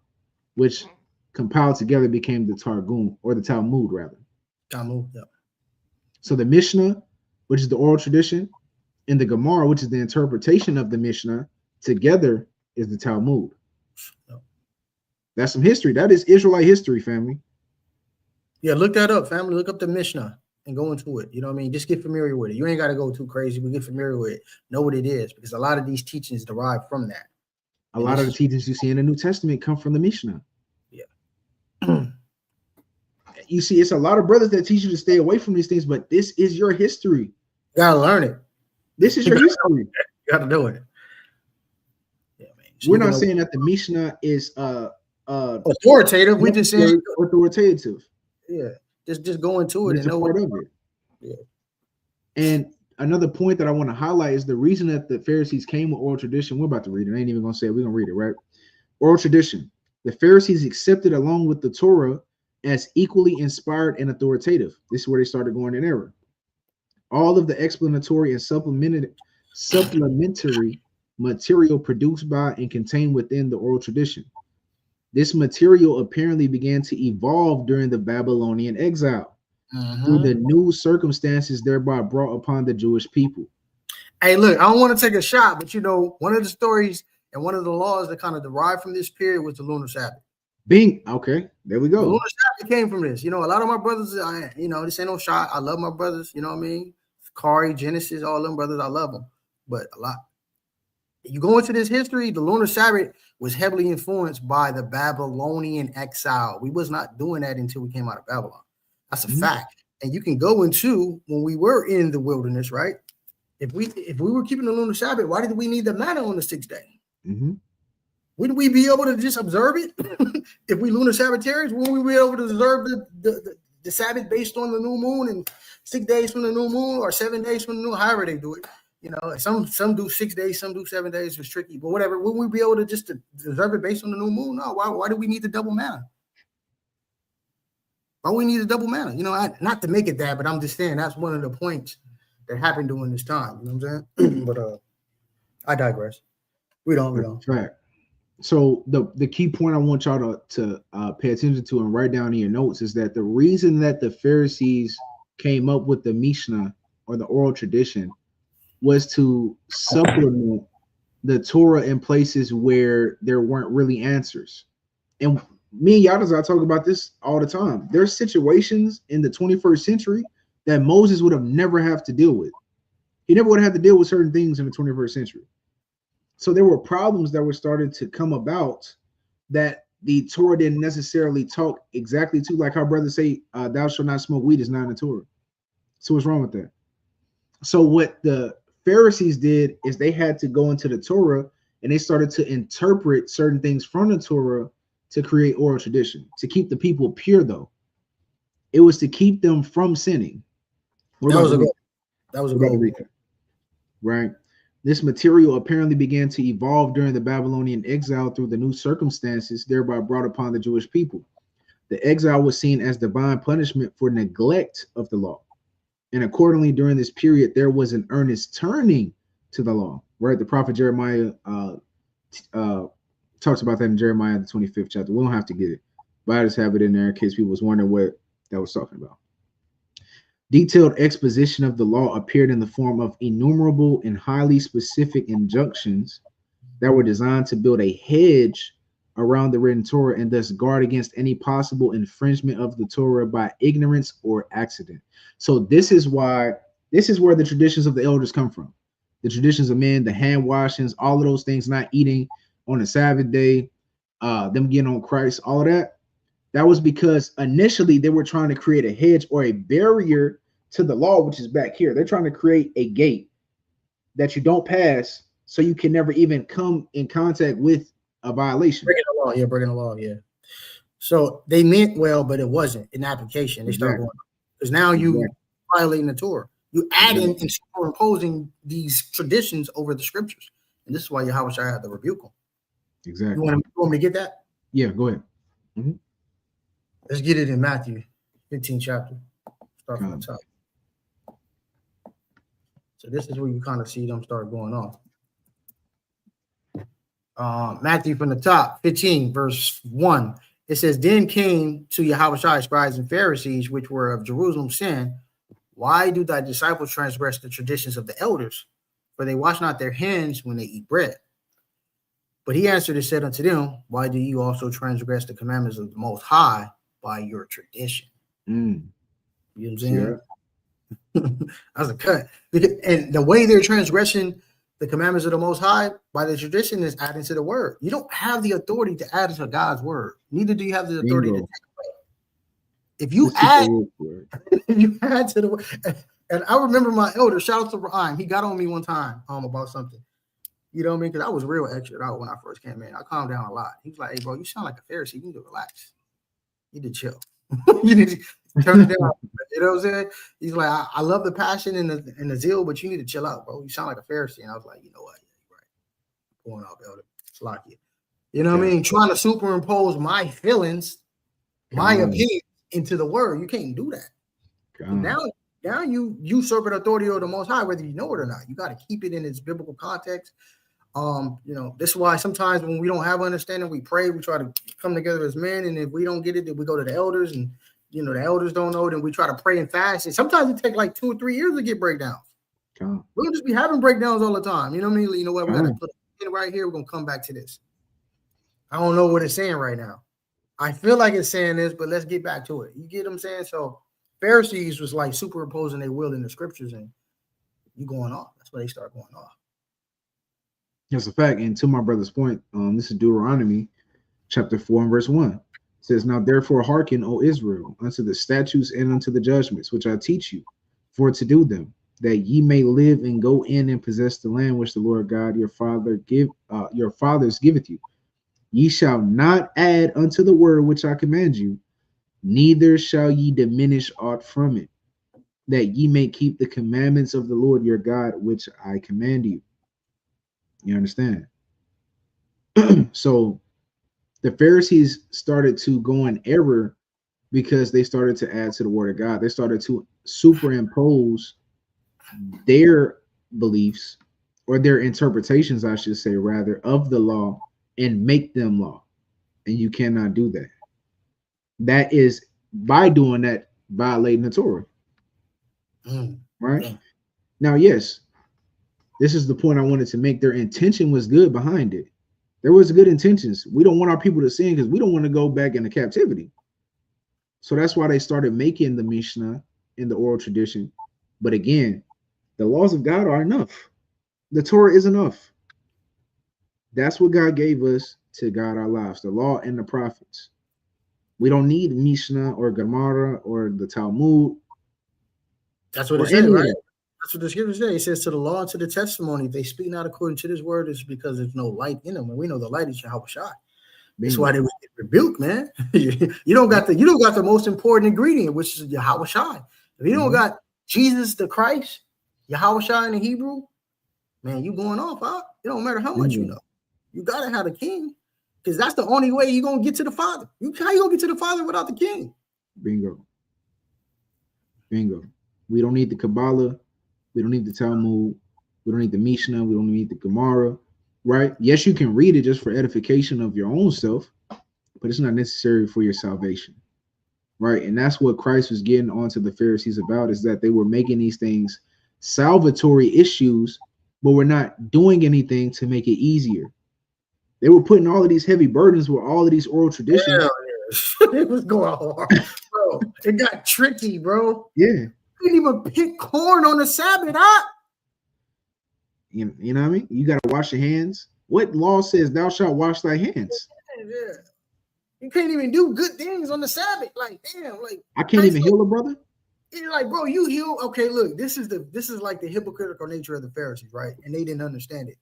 which compiled together became the Targum, or the Talmud, rather. Talmud, yeah. So the Mishnah, which is the oral tradition, and the Gemara, which is the interpretation of the Mishnah, together is the Talmud. Yeah. That's some history. That is Israelite history, family. Yeah, look that up, family. Look up the Mishnah and go into it. You know what I mean? Just get familiar with it. You ain't got to go too crazy, but get familiar with it. Know what it is, because a lot of these teachings derive from that. A lot of the teachings you see in the New Testament come from the Mishnah. Yeah. You see, it's a lot of brothers that teach you to stay away from these things, but this is your history. You gotta learn it. This is your history. You gotta do it. Yeah, man. We're not saying that the Mishnah is authoritative. We just saying authoritative. Yeah, just go into it and know part of it. Yeah. And another point that I want to highlight is the reason that the Pharisees came with oral tradition. We're about to read it. I ain't even gonna say it. We're gonna read it, right? Oral tradition. The Pharisees accepted along with the Torah as equally inspired and authoritative. This is where they started going in error. all of the explanatory and supplementary material produced by and contained within the oral tradition. This material apparently began to evolve during the Babylonian exile through the new circumstances thereby brought upon the Jewish people. Hey, look, I don't want to take a shot, but one of the stories and one of the laws that kind of derived from this period was the lunar Sabbath. Okay, there we go. The lunar Sabbath came from this. A lot of my brothers, this ain't no shot. I love my brothers, you know what I mean? Kari, Genesis, all them brothers, I love them. But a lot. You go into this history, the lunar Sabbath was heavily influenced by the Babylonian exile. We was not doing that until we came out of Babylon. That's a fact. And you can go into when we were in the wilderness, right? If we were keeping the lunar Sabbath, why did we need the manna on the 6th day? Wouldn't we be able to just observe it? If we lunar Sabbatarians, wouldn't we be able to observe the Sabbath based on the new moon and 6 days from the new moon or 7 days from the new, however they do it? Some do 6 days, some do 7 days. It's tricky, but whatever. Wouldn't we be able to just observe it based on the new moon? No. Why do we need the double manna? Why we need a double manna? Not to make it that, but I'm just saying that's one of the points that happened during this time. You know what I'm saying? But I digress. We don't. Fact. So the key point I want y'all to pay attention to and write down in your notes is that the reason that the Pharisees came up with the Mishnah or the oral tradition was to supplement the Torah in places where there weren't really answers. And me and Yadaz, I talk about this all the time. There's situations in the 21st century that Moses would have never have to deal with. He never would have had to deal with certain things in the 21st century. So there were problems that were starting to come about that the Torah didn't necessarily talk exactly to, like our brothers say, thou shalt not smoke weed is not in the Torah. So what's wrong with that? So what the Pharisees did is they had to go into the Torah and they started to interpret certain things from the Torah to create oral tradition, to keep the people pure, though. It was to keep them from sinning. That was a good read. Right. This material apparently began to evolve during the Babylonian exile through the new circumstances thereby brought upon the Jewish people. The exile was seen as divine punishment for neglect of the law. And accordingly, during this period, there was an earnest turning to the law, right? The prophet Jeremiah talks about that in Jeremiah, the 25th chapter. We don't have to get it, but I just have it in there in case people was wondering what that was talking about. Detailed exposition of the law appeared in the form of innumerable and highly specific injunctions that were designed to build a hedge around the written Torah and thus guard against any possible infringement of the Torah by ignorance or accident. So this is where the traditions of the elders come from. The traditions of men, the hand washings, all of those things, not eating on the Sabbath day, them getting on Christ, all of that. That was because initially they were trying to create a hedge or a barrier to the law, which is back here. They're trying to create a gate that you don't pass so you can never even come in contact with a violation. Breaking the law, yeah. So they meant well, but it wasn't in application. They started going, because now you violating the Torah. You adding and superimposing these traditions over the scriptures. And this is why Yahweh Shai had to rebuke them. Exactly. You want me to get that? Yeah, go ahead. Let's get it in Matthew 15 chapter. Start from the top. So this is where you kind of see them start going off. Matthew from the top, 15, verse 1. It says, Then came to Yahweh Shai scribes and Pharisees, which were of Jerusalem, saying, Why do thy disciples transgress the traditions of the elders? For they wash not their hands when they eat bread. But he answered and said unto them, Why do you also transgress the commandments of the Most High by your tradition? You know what I'm saying? Yeah. That's a cut. And the way they're transgressing the commandments of the Most High by the tradition is adding to the word. You don't have the authority to add to God's word. Neither do you have the authority to take away. If you add to the word, and I remember my elder, shout out to Ryan, he got on me one time about something. You know what I mean? Because I was real extra out when I first came in. I calmed down a lot. He was like, Hey, bro, you sound like a Pharisee. You need to relax. You need to chill. You need to turn it down. You know what I'm saying? He's like, I love the passion and the zeal, but you need to chill out, bro. You sound like a Pharisee. And I was like, you know what? Yeah, you're right. Pulling out, elder. It's like you. You know what I mean? Trying to superimpose my feelings, my opinion into the word. You can't do that. Now now you usurping authority of the Most High, whether you know it or not. You got to keep it in its biblical context. This is why sometimes when we don't have understanding, we pray, we try to come together as men, and if we don't get it, then we go to the elders, and the elders don't know, then we try to pray and fast. And sometimes it takes like 2 or 3 years to get breakdowns. We'll just be having breakdowns all the time. You know what I mean? You know what? We got to put it right here. We're gonna come back to this. I don't know what it's saying right now. I feel like it's saying this, but let's get back to it. You get what I'm saying? So Pharisees was like superimposing their will in the scriptures, and you going off. That's why they start going off. That's a fact. And to my brother's point, this is Deuteronomy chapter 4 and verse 1. It says, now therefore hearken, O Israel, unto the statutes and unto the judgments which I teach you, for to do them, that ye may live and go in and possess the land which the Lord God your fathers giveth you. Ye shall not add unto the word which I command you, neither shall ye diminish aught from it, that ye may keep the commandments of the Lord your God which I command you. You understand? So the Pharisees started to go in error because they started to add to the word of God. They started to superimpose their beliefs, or their interpretations, I should say, rather, of the law, and make them law. And you cannot do that. That is, by doing that, violating the Torah. Right? Yeah. Now, yes, this is the point I wanted to make. Their intention was good behind it. There was good intentions. We don't want our people to sin because we don't want to go back into captivity. So that's why they started making the Mishnah in the oral tradition. But again, the laws of God are enough. The Torah is enough. That's what God gave us to guide our lives, the law and the prophets. We don't need Mishnah or Gemara or the Talmud. That's what it says, right? That's what the scripture says. It says, to the law and to the testimony, if they speak not according to this word, it's because there's no light in them. And we know the light is Yahweh Shai. That's why they would get rebuked, man. you don't got the most important ingredient, which is Yahweh Shai. If you don't got Jesus the Christ, Yahweh Shai in the Hebrew, man, you going off, huh? It don't matter how much you know. You gotta have a king, because that's the only way you're gonna get to the Father. How you gonna get to the Father without the king? Bingo. We don't need the Kabbalah. We don't need the Talmud. We don't need the Mishnah. We don't need the Gemara, right? Yes, you can read it just for edification of your own self, but it's not necessary for your salvation, right? And that's what Christ was getting onto the Pharisees about, is that they were making these things salvatory issues, but we're not doing anything to make it easier. They were putting all of these heavy burdens with all of these oral traditions. Yeah. It was going hard, bro. It got tricky, bro. Yeah. You didn't even pick corn on the Sabbath, huh? You know what I mean? You got to wash your hands. What law says thou shalt wash thy hands? Yeah. You can't even do good things on the Sabbath. Like, damn, like I can't even heal a brother. You're like, bro, you heal. Okay, look, this is like the hypocritical nature of the Pharisees, right? And they didn't understand it.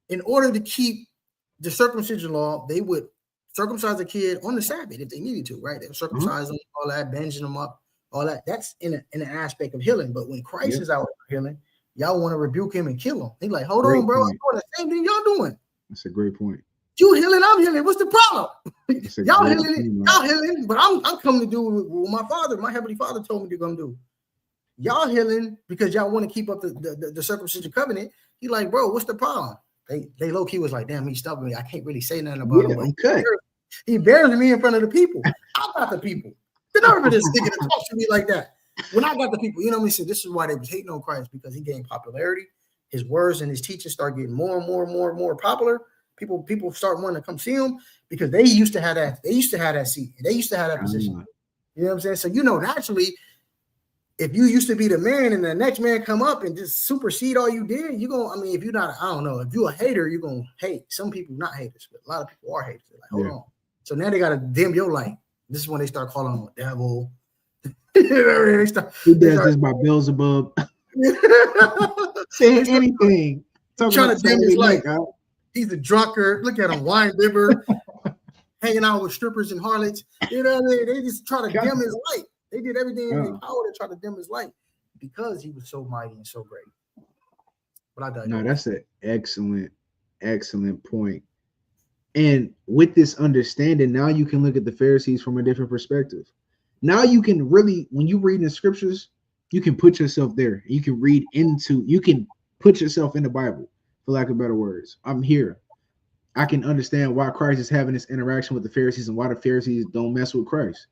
In order to keep the circumcision law, they would circumcise a kid on the Sabbath if they needed to, right? They would circumcise them, all that, binging them up, all that. That's in an aspect of healing. But when Christ is out healing, y'all want to rebuke him and kill him. He's like, hold on, bro. I'm doing the same thing y'all doing. That's a great point. You healing, I'm healing. What's the problem? Y'all healing, but I'm coming to do what my Father, my Heavenly Father told me to come do. Y'all healing because y'all want to keep up the circumcision covenant. He like, bro, what's the problem? They low key was like, damn, he's stubborn me. I can't really say nothing about him. He embarrassed me in front of the people. I got the people. The nerve of this nigga to talk to me like that. When I got the people, you know what I mean? So this is why they was hating on Christ, because he gained popularity. His words and his teachings start getting more and more popular. People start wanting to come see him because they used to have that. They used to have that seat. They used to have that position. You know what I'm saying? So naturally, if you used to be the man and the next man come up and just supersede all you did, you gonna. I mean, if you're not, I don't know. If you're a hater, you're gonna hate. Some people not haters, but a lot of people are haters. They're like, hold on. So now they gotta dim your light. This is when they start calling him a devil. Who does this by Beelzebub? Saying anything. Trying to dim his light. He's a drunkard. Look at him, wine bibber, hanging out with strippers and harlots. You know what I mean? They just try to dim his light. They did everything in their power to try to dim his light because he was so mighty and so great. But that's an excellent point. And with this understanding, now you can look at the Pharisees from a different perspective. Now you can really, when you read in the scriptures, you can put yourself there. You can read into, you can put yourself in the Bible, for lack of better words. I'm here. I can understand why Christ is having this interaction with the Pharisees and why the Pharisees don't mess with Christ.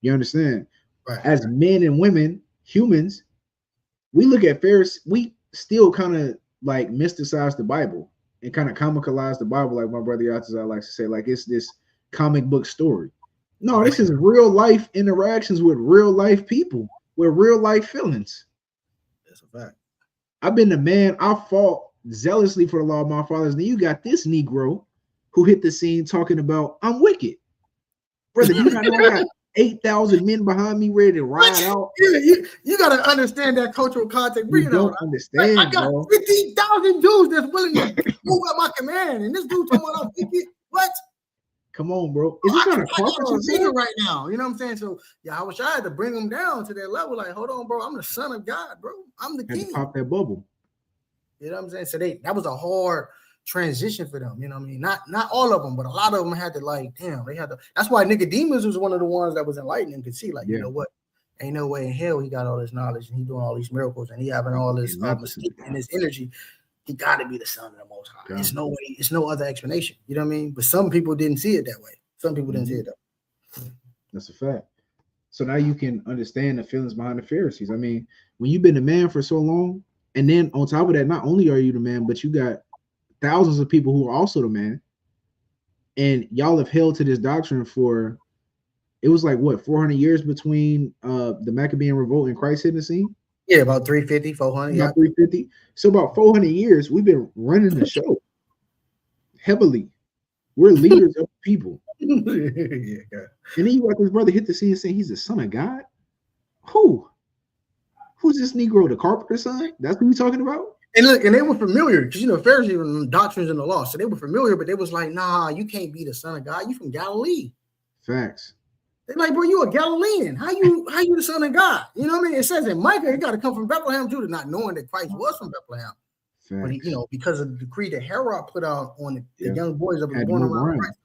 You understand? Right. As men and women, humans, we look at Pharisees, we still kind of like mysticize the Bible and kind of comicalize the Bible, like my brother Yatazar likes to say, like it's this comic book story. No, this is real life interactions with real life people, with real life feelings. That's a fact. I've been the man, I fought zealously for the law of my fathers. Then you got this Negro who hit the scene talking about, I'm wicked. Brother, do you not know I got 8,000 men behind me ready to ride out? Yeah, you got to understand that cultural context. You don't understand, I got 50,000 dudes that's willing to move at my command, and this dude talking about I'm wicked. What? Come on, bro. Is he trying to carpet you right now? You know what I'm saying? So yeah, I wish I had to bring him down to that level. Like, hold on, bro. I'm the son of God, bro. I'm the king. Pop that bubble. You know what I'm saying? So that was a hard transition for them. You know what I mean? Not all of them, but a lot of them had to like, damn, they had to. That's why Nicodemus was one of the ones that was enlightened and could see, like, you know what? Ain't no way in hell he got all this knowledge and he doing all these miracles and he having all this mystique and this energy. He got to be the son of the Most High. It's no way. It's no other explanation. You know what I mean? But some people didn't see it that way. Some people didn't see it that way. That's a fact. So now you can understand the feelings behind the Pharisees. I mean, when you've been the man for so long, and then on top of that, not only are you the man, but you got thousands of people who are also the man, and y'all have held to this doctrine for, it was like what, 400 years between the Maccabean revolt and Christ hitting the scene? Yeah, about 350, 400. About 350. So about 400 years, we've been running the show heavily. We're leaders of people. Yeah. And then you got this brother hit the scene saying he's the son of God. Who's this Negro, the carpenter's son? That's what we talking about? And look, and they were familiar because, you know, Pharisees were doctrines in the law. So they were familiar, but they was like, nah, you can't be the son of God. You from Galilee. Facts. They're like, bro, you a Galilean. How you the son of God? You know what I mean? It says in Micah, he got to come from Bethlehem, Judah, not knowing that Christ was from Bethlehem. Facts. But he, you know, because of the decree that Herod put out on the young boys that were born around Christ,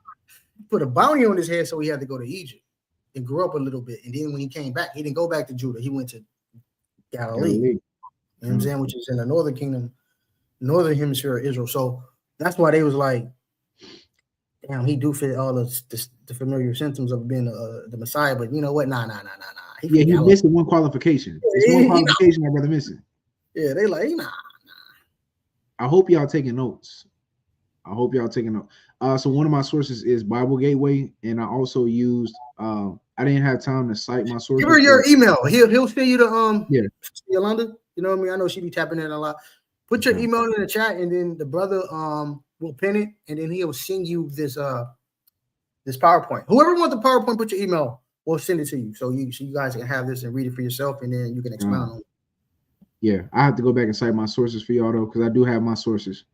he put a bounty on his head, so he had to go to Egypt and grew up a little bit. And then when he came back, he didn't go back to Judah. He went to Galilee. You know what I'm saying? Which is in the northern kingdom, northern hemisphere of Israel. So that's why they was like, damn, he do fit all the familiar symptoms of being the Messiah, but you know what? Nah. He missed one qualification. It's one qualification my brother missing. Yeah, they like, nah. I hope y'all taking notes. So one of my sources is Bible Gateway, and I also used I didn't have time to cite my sources. Give her your email. He'll send you the Yolanda. You know what I mean? I know she be tapping in a lot. Put your email in the chat, and then the brother will pin it, and then he'll send you this PowerPoint. Whoever wants the PowerPoint, put your email. We'll send it to you, so you guys can have this and read it for yourself, and then you can expound on it. Yeah, I have to go back and cite my sources for y'all though, because I do have my sources.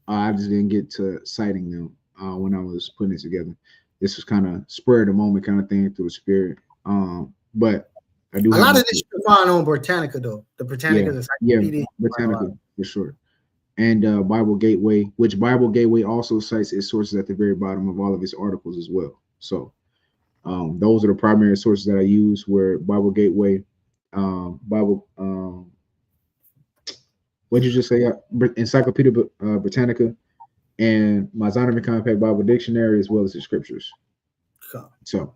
I just didn't get to citing them when I was putting it together. This was kind of spur of the moment kind of thing through the spirit. But I do. A lot of this you can find on Britannica though. The Britannica is Britannica for sure. And Bible Gateway, which Bible Gateway also cites its sources at the very bottom of all of its articles as well. So those are the primary sources that I use. Where Bible Gateway, what did you just say? Encyclopedia Britannica, and my Zondervan Compact Bible Dictionary, as well as the scriptures. So,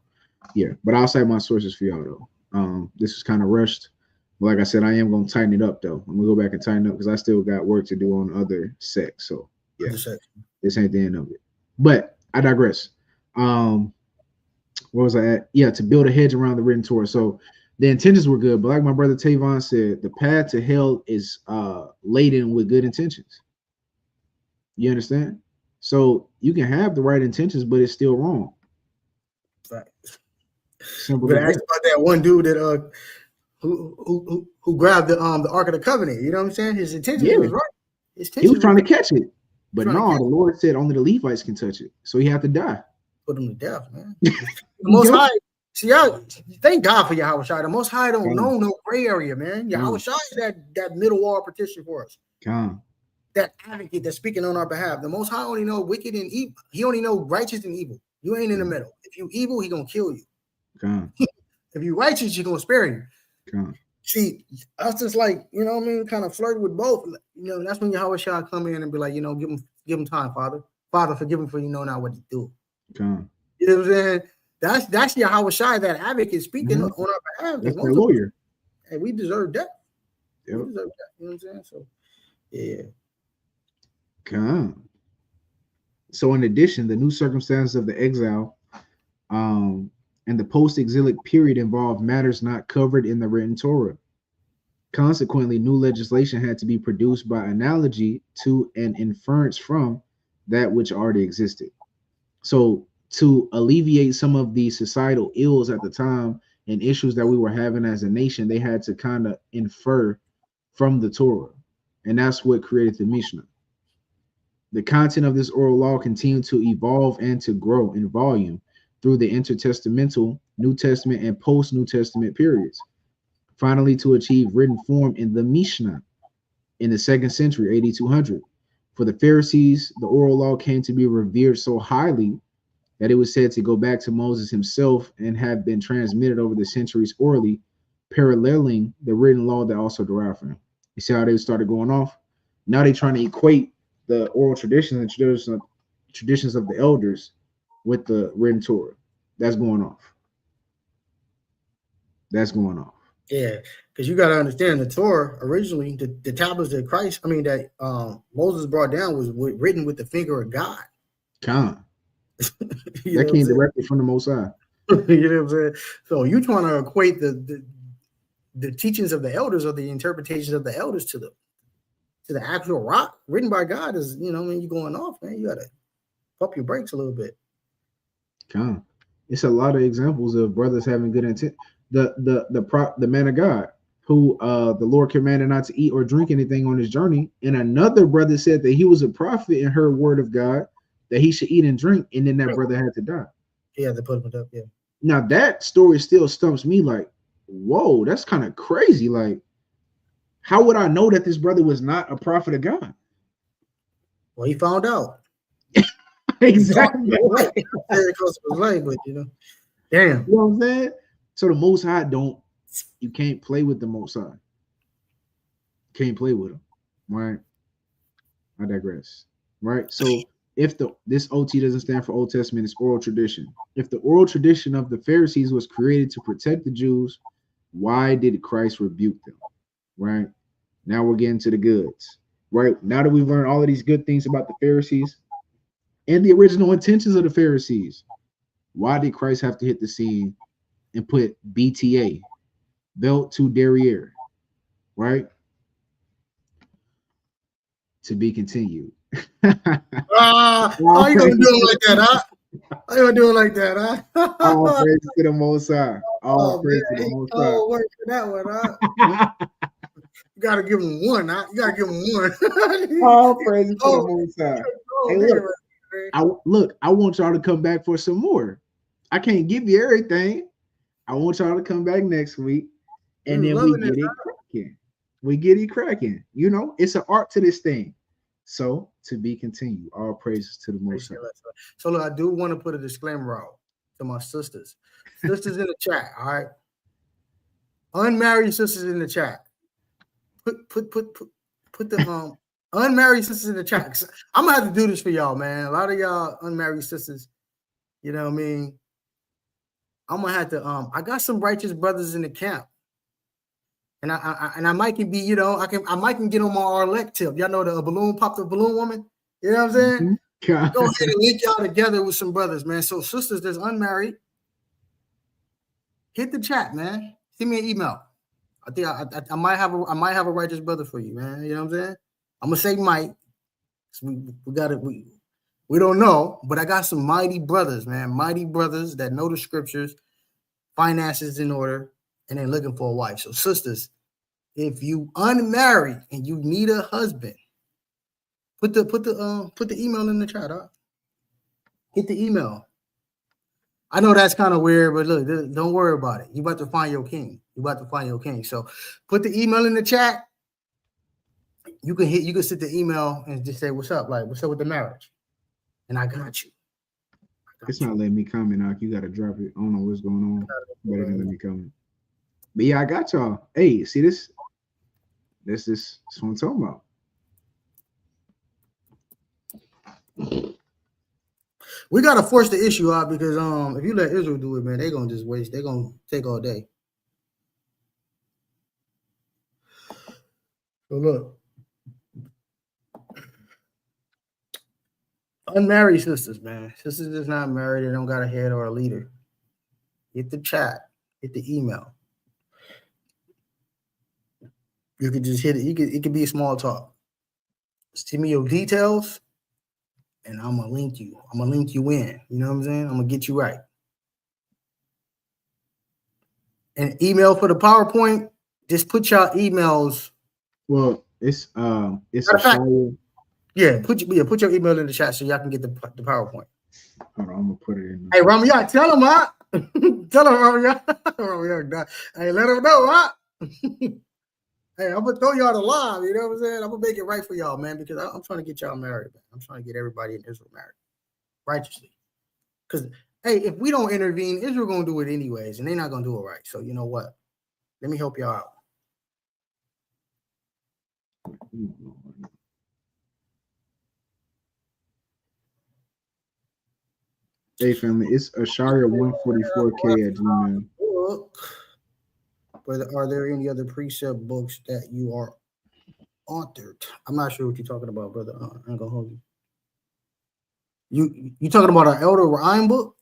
yeah, but I'll cite my sources for y'all though. This is kind of rushed. But like I said, I am going to tighten it up though. I'm going to go back and tighten up because I still got work to do on other sects. So, yeah, this ain't the end of it. But I digress. Where was I at? Yeah, to build a hedge around the written Torah. So, the intentions were good, but like my brother Tavon said, the path to hell is laden with good intentions. You understand? So you can have the right intentions, but it's still wrong. Right. But I asked about that one dude that who grabbed the Ark of the Covenant. You know what I'm saying? His intention was right. He was trying to catch it, but no, the Lord said only the Levites can touch it, so he had to die. Put him to death, man. The Most High. See, thank God for Yahweh Shai. The Most High don't know no gray area, man. Yahweh Shai is that middle wall partition for us. That advocate that's speaking on our behalf. The Most High only know wicked and evil. He only know righteous and evil. You ain't in the middle. If you evil, he gonna kill you. If you righteous, he gonna spare you. See, us just like, you know what I mean, kind of flirt with both. You know, that's when Yahweh Shah come in and be like, you know, give him time, Father. Father, forgive him for you know not what he do. Come. You know what I'm saying? That's Yahweh Shai, that advocate speaking on our behalf. That's their lawyer. And we deserve that. Yep. We deserve that. You know what I'm saying? So, yeah. Come. So, in addition, the new circumstances of the exile and the post-exilic period involved matters not covered in the written Torah. Consequently, new legislation had to be produced by analogy to and inference from that which already existed. So, to alleviate some of the societal ills at the time and issues that we were having as a nation, they had to kind of infer from the Torah. And that's what created the Mishnah. The content of this oral law continued to evolve and to grow in volume through the intertestamental, New Testament, and post-New Testament periods, finally to achieve written form in the Mishnah in the 2nd century, AD 200. For the Pharisees, the oral law came to be revered so highly that it was said to go back to Moses himself and have been transmitted over the centuries orally, paralleling the written law that also derived from him. You see how they started going off? Now they're trying to equate the oral traditions and traditions of the elders with the written Torah. That's going off. That's going off. Yeah, because you got to understand the Torah originally, the tablets that Christ, that Moses brought down was written with the finger of God. That came directly from the Most High. You know what I'm saying? So you trying to equate the teachings of the elders or the interpretations of the elders to the actual rock written by God is, you know, when you're going off, man, you got to pump your brakes a little bit. It's a lot of examples of brothers having good intent. The man of God who the Lord commanded not to eat or drink anything on his journey, and another brother said that he was a prophet and heard word of God that he should eat and drink, and then that brother had to die. Yeah, they put him up. Yeah. Now that story still stumps me. Like, whoa, that's kind of crazy. Like, how would I know that this brother was not a prophet of God? Well, he found out. Exactly. Very close to his life, but you know, damn. You know what I'm saying? So the Most High you can't play with the Most High. Can't play with him, right? I digress, right? So if this OT doesn't stand for Old Testament, it's oral tradition. If the oral tradition of the Pharisees was created to protect the Jews, why did Christ rebuke them, right? Now we're getting to the goods, right? Now that we've learned all of these good things about the Pharisees and the original intentions of the Pharisees, why did Christ have to hit the scene and put BTA, belt to derriere, right? To be continued. How you gonna do it like that, huh? How you gonna do it like that, huh? All praise to the Most High. All praise to the Most High. Work for that one, huh? You gotta give him one, huh? You gotta give him one. All praise to the Most High. Hey, look, I want y'all to come back for some more. I can't give you everything. I want y'all to come back next week, and then we get it cracking. We get it cracking. You know, it's an art to this thing. So to be continued. All praises to the Most High. So look, I do want to put a disclaimer out to my sisters. Sisters in the chat, all right? Unmarried sisters in the chat. Put the unmarried sisters in the chat. I'm gonna have to do this for y'all, man. A lot of y'all unmarried sisters, you know what I mean? I'm gonna have to I got some righteous brothers in the camp. And I might can be, you know, I might can get on my Arlec tip. Y'all know the balloon pop the balloon woman? You know what I'm saying? Go ahead and link y'all together with some brothers, man. So sisters that's unmarried, hit the chat, man. Send me an email. I think I might have a righteous brother for you, man. You know what I'm saying? I'm gonna say might. We got it. We don't know, but I got some mighty brothers, man. Mighty brothers that know the scriptures, finances in order, and they're looking for a wife. So sisters, if you unmarried and you need a husband, put the email in the chat. Huh? Hit the email. I know that's kind of weird, but look, don't worry about it. You about to find your king. You about to find your king. So put the email in the chat. You can send the email and just say, what's up? Like, what's up with the marriage? And I got you. It's not letting me comment, Ak. You got to drop it. I don't know what's going on. Better than let me comment. But yeah, I got y'all. Hey, see this? This is what I'm talking about. We gotta force the issue out because if you let Israel do it, man, they're gonna just waste. They're gonna take all day. So look, unmarried sisters, man. Sisters that's not married, they don't got a head or a leader. Hit the chat, hit the email. You could just hit it. It could be a small talk. Send me your details, and I'm gonna link you. I'm gonna link you in. You know what I'm saying? I'm gonna get you right. And email for the PowerPoint. Just put your emails. Well, it's Matter of fact, yeah, put your email in the chat so y'all can get the PowerPoint. Hold on, I'm gonna put it in. Hey, Ramya, tell him, huh? Tell him, Ramya. Hey, let him know, huh? Hey, I'm gonna throw y'all the line. You know what I'm saying? I'm gonna make it right for y'all, man, because I'm trying to get y'all married, man. I'm trying to get everybody in Israel married righteously. Because hey, if we don't intervene, Israel gonna do it anyways, and they're not gonna do it right. So you know what? Let me help y'all out. Hey family, it's Asharia144K at Gmail. But are there any other precept books that you are authored? I'm not sure what you're talking about, brother. I'm gonna hold you. You talking about our Elder Ryan book?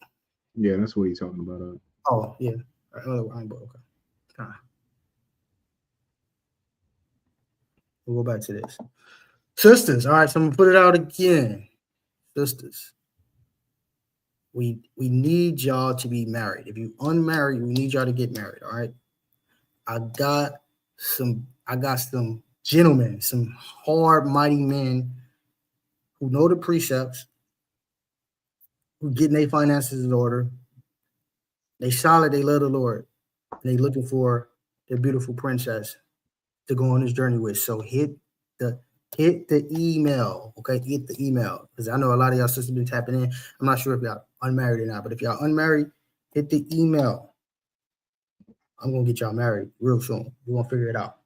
Yeah, that's what he's talking about. Oh yeah, our Elder Ryan book. Okay. We'll go back to this. Sisters, all right, so I'm gonna put it out again. Sisters, we need y'all to be married. If you unmarried, we need y'all to get married. All right. I got some gentlemen, some hard, mighty men who know the precepts, who getting their finances in order. They solid, they love the Lord, and they looking for their beautiful princess to go on this journey with. So hit the email, okay? Hit the email, because I know a lot of y'all sisters been tapping in. I'm not sure if y'all unmarried or not, but if y'all unmarried, hit the email. I'm gonna get y'all married real soon. We're gonna figure it out.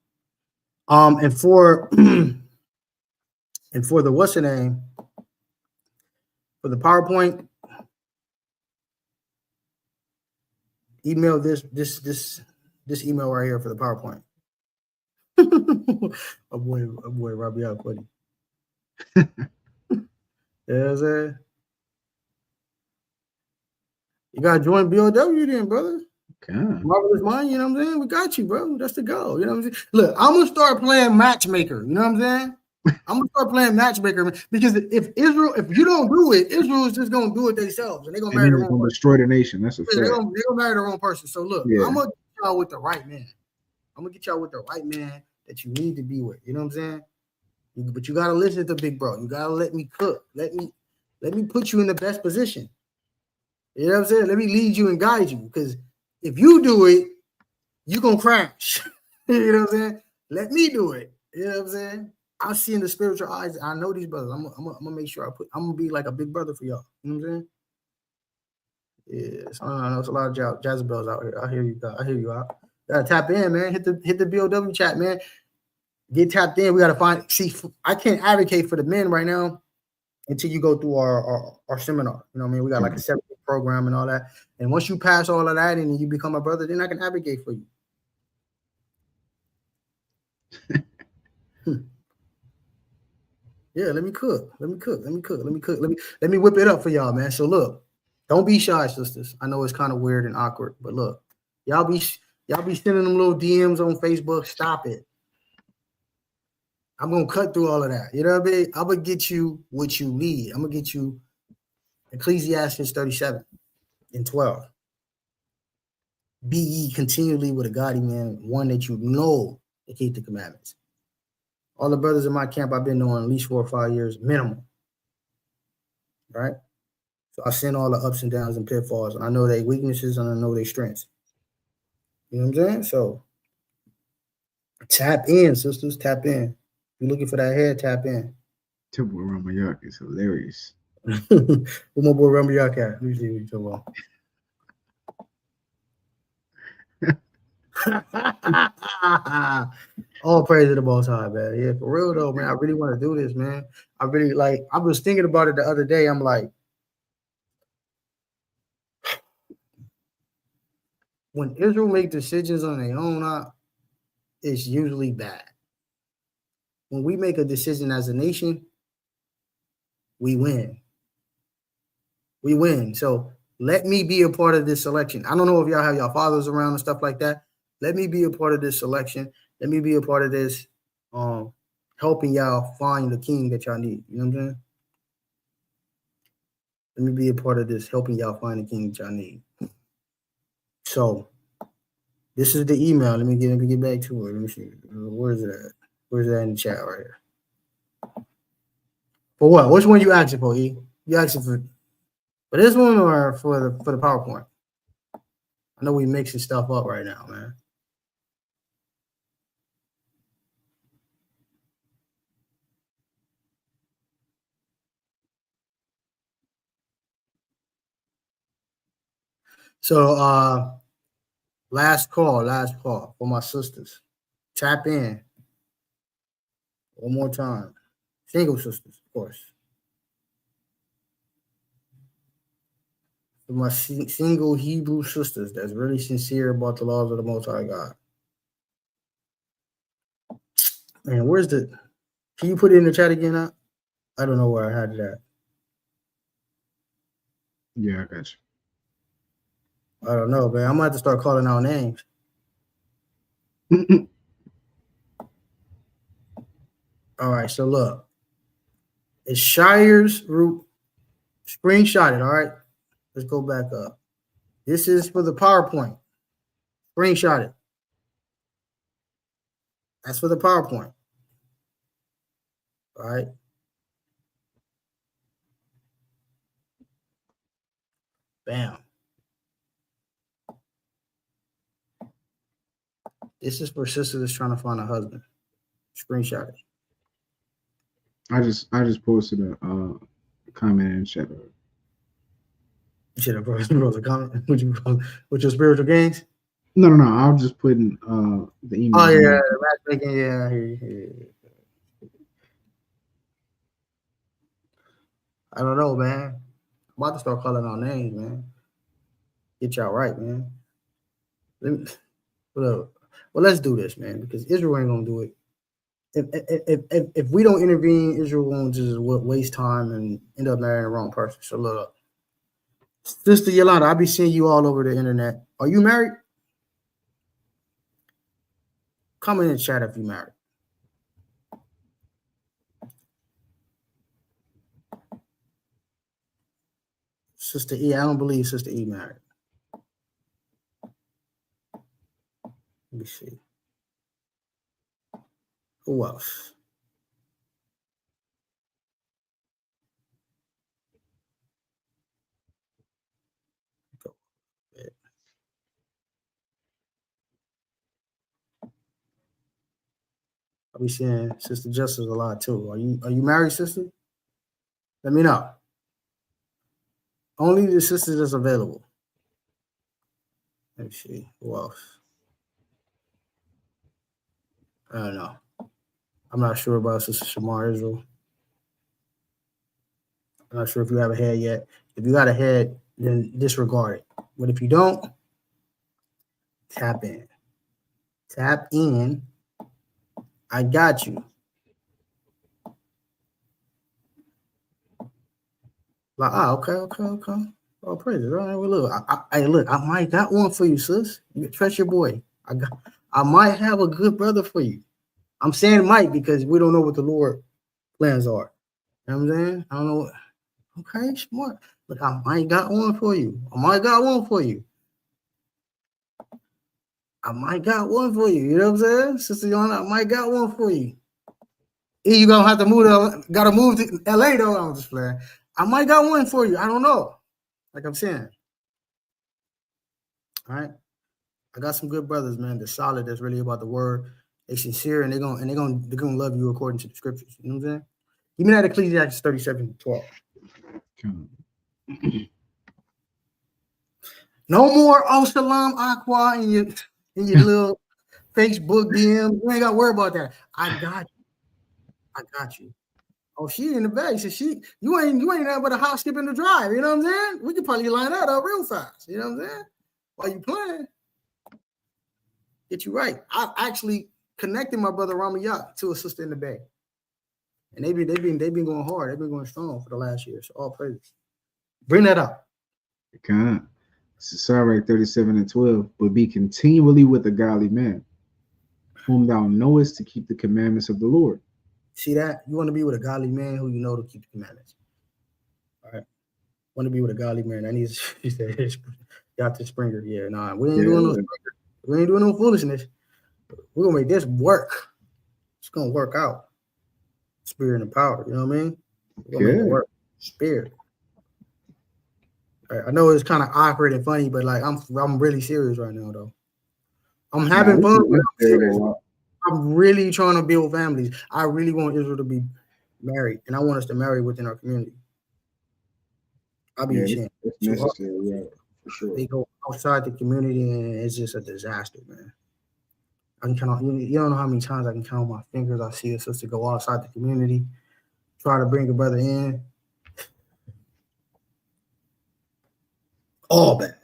And for the what's the name for the PowerPoint, email this email right here for the PowerPoint. my boy Robbie out funny. There's a you gotta join BOW then, brother. Marvelous mind, you know what I'm saying? We got you, bro. That's the goal. You know what I'm saying? Look, I'm gonna start playing matchmaker. You know what I'm saying? I'm gonna start playing matchmaker, because if you don't do it, Israel is just gonna do it themselves, and they're gonna marry the wrong person. Destroy the nation. That's a fact. They're gonna marry the wrong person. So look, I'm gonna get y'all with the right man. I'm gonna get y'all with the right man that you need to be with. You know what I'm saying? But you gotta listen to big bro. You gotta let me cook. Let me put you in the best position. You know what I'm saying? Let me lead you and guide you, because if you do it, you're gonna crash. You know what I'm saying? Let me do it. You know what I'm saying? I see in the spiritual eyes. I know these brothers. I'm gonna make sure I'm gonna be like a big brother for y'all. You know what I'm saying? Yes, I know it's a lot of Jezebels out here. I hear you. I hear you out. Gotta tap in, man. Hit the BOW chat, man. Get tapped in. We gotta see. I can't advocate for the men right now until you go through our seminar. You know what I mean? We got like a separate program and all that. And once you pass all of that and you become a brother, then I can advocate for you. Yeah, let me cook. Let me whip it up for y'all, man. So look, don't be shy, sisters. I know it's kind of weird and awkward, but look, y'all be sending them little DMs on Facebook. Stop it. I'm gonna cut through all of that. You know what I mean? I'm gonna get you what you need. I'm gonna get you Ecclesiastes 37:12. Be ye continually with a godly man, one that you know to keep the commandments. All the brothers in my camp I've been knowing at least 4 or 5 years minimum. Right? So I seen all the ups and downs and pitfalls, and I know their weaknesses and I know their strengths. You know what I'm saying? So tap in, sisters, tap in. You're looking for that head, tap in. Your boy Ramayak is hilarious. Where my boy Ramayak at? Let me see what you're talking about. All praise to the Most High, man. Yeah, for real though, man. I really want to do this, man. I really like. I was thinking about it the other day. I'm like, when Israel make decisions on their own, it's usually bad. When we make a decision as a nation, we win. We win. So let me be a part of this selection. I don't know if y'all have y'all fathers around and stuff like that. Let me be a part of this selection. Let me be a part of this, helping y'all find the king that y'all need. You know what I'm saying? Let me be a part of this, helping y'all find the king that y'all need. So this is the email. Let me get back to it. Let me see. Where is it at? Where's that in the chat right here? For what? Which one you asking for, E? You asking for this one or for the PowerPoint? I know we mixing stuff up right now, man. So last call for my sisters. Tap in one more time. Single sisters, of course. For my single Hebrew sisters that's really sincere about the laws of the Most High God. Man, where's the? Can you put it in the chat again? I don't know where I had it at. Yeah, I got you. I don't know, man. I'm gonna have to start calling out names. All right, so look, it's Shire's root. Screenshot it. All right, let's go back up. This is for the PowerPoint. Screenshot it. That's for the PowerPoint. All right. Bam. This is for sister that's trying to find a husband. Screenshot it. I just posted a comment in the chat. You should have posted a comment with your spiritual gains. No. I'm just putting the email. Oh yeah, matchmaking. Yeah. I don't know, man. I'm about to start calling out names, man. Get y'all right, man. Well, let's do this, man, because Israel ain't gonna do it. If we don't intervene, Israel won't just waste time and end up marrying the wrong person. So look, Sister Yolanda, I'll be seeing you all over the internet. Are you married? Comment in the chat if you're married. Sister E, I don't believe Sister E married. Let me see. Who else? I'll be seeing Sister Justice a lot too. Are you married, sister? Let me know. Only the sisters that's available. Let me see. Who else? I don't know. I'm not sure about Sister Shamar Israel. I'm not sure if you have a head yet. If you got a head, then disregard it. But if you don't, tap in. Tap in. I got you. Like, okay. Oh, praise it. All right, well, look, I might got one for you, sis. You trust your boy. I might have a good brother for you. I'm saying might because we don't know what the Lord plans are. You know what I'm saying? I don't know. Okay, smart. Look, I might got one for you. I might got one for you. You know what I'm saying? Sister Yana, I might got one for you. You gonna have to gotta move to LA though. I'm just playing. I might got one for you. I don't know. Like I'm saying. All right. I got some good brothers, man. They're solid. That's really about the word. They're sincere and they're gonna love you according to the scriptures. You know what I'm saying? Give me that Ecclesiastes 37:12. No more Shalom Aqua and you. in your little Facebook DM. You ain't got to worry about that. I got you. I got you. Oh, she in the bag. So you ain't nothing but a hop, skip, and a drive. You know what I'm saying? We could probably line that up real fast. You know what I'm saying? While you playing, get you right. I actually connected my brother Ramayat to a sister in the Bay, and they've been going hard. They've been going strong for the last year. So all praises. Bring that up. Can't. Sirach 37:12. But be continually with a godly man, whom thou knowest to keep the commandments of the Lord. See that? You want to be with a godly man who you know to keep the commandments. All right. Want to be with a godly man. That needs. He said, "Got to Springer." Yeah, nah, we ain't doing no. We ain't doing no foolishness. We're gonna make this work. It's gonna work out. Spirit and power. You know what I mean? We're gonna make it work. Spirit. I know it's kind of awkward and funny, but like I'm really serious right now, though. I'm having fun. But I'm serious. I'm really trying to build families. I really want Israel to be married, and I want us to marry within our community. I'll be ashamed. It's necessary, yeah, for sure. They go outside the community, and it's just a disaster, man. I can count on, you don't know how many times I can count on my fingers. I see a sister go outside the community, try to bring a brother in. All bad.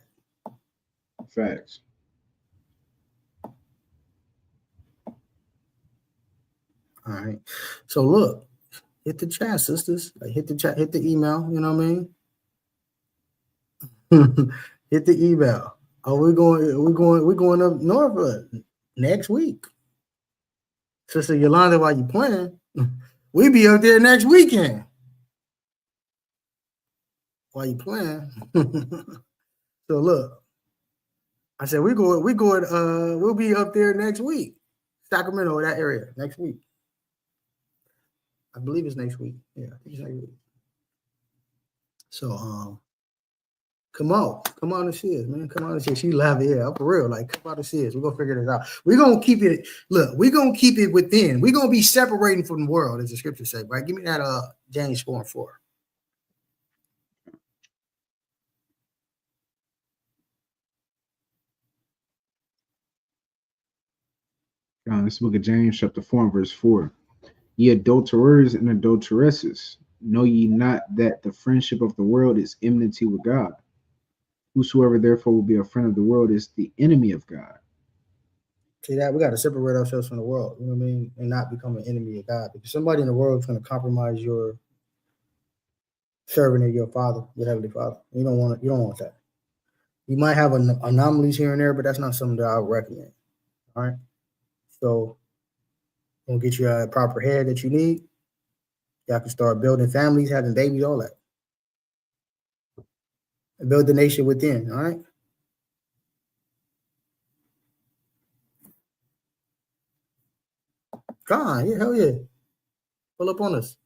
Facts. All right. So look, hit the chat, sisters. Like hit the chat, hit the email. You know what I mean? Hit the email. Oh, we're going up north next week. Sister Yolanda, while you playing, we be up there next weekend. While you playing. So look, I said we'll be up there next week. Sacramento, that area, next week. I believe it's next week. Yeah, I think it's next week. So come on and see us, man. Come on and see us. She laughing, yeah, for real. Like, come out and see us. We're gonna figure this out. We're gonna keep it. Look, we're gonna keep it within. We're gonna be separating from the world, as the scripture says, right? Give me that James 4:4. This book of James, chapter 4, verse 4. Ye adulterers and adulteresses, know ye not that the friendship of the world is enmity with God? Whosoever therefore will be a friend of the world is the enemy of God. See that? We got to separate ourselves from the world, you know what I mean? And not become an enemy of God. Because somebody in the world is going to compromise your servant of your Father, your Heavenly Father. You don't want that. You might have anomalies here and there, but that's not something that I would recommend. All right. So we'll get you a proper head that you need. Y'all can start building families, having babies, all that. And build the nation within, all right? God, yeah, hell yeah. Pull up on us.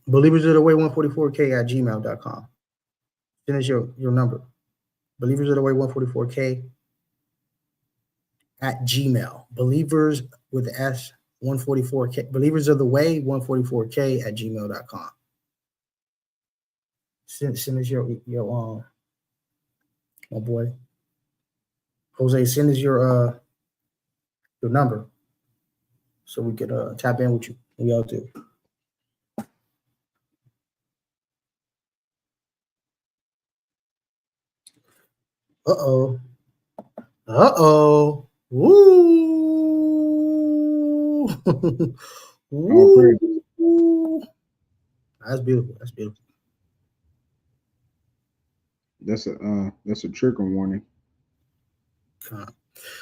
Believers of the way 144K at gmail.com. Send us your number. Believers of the way 144K at Gmail. Believers with the S 144K. Believers of the way 144K at gmail.com. Send us your my boy Jose. Send us your number so we could tap in with you. We all do. Uh-oh. Woo. Woo. That's beautiful. That's beautiful. That's a trigger warning.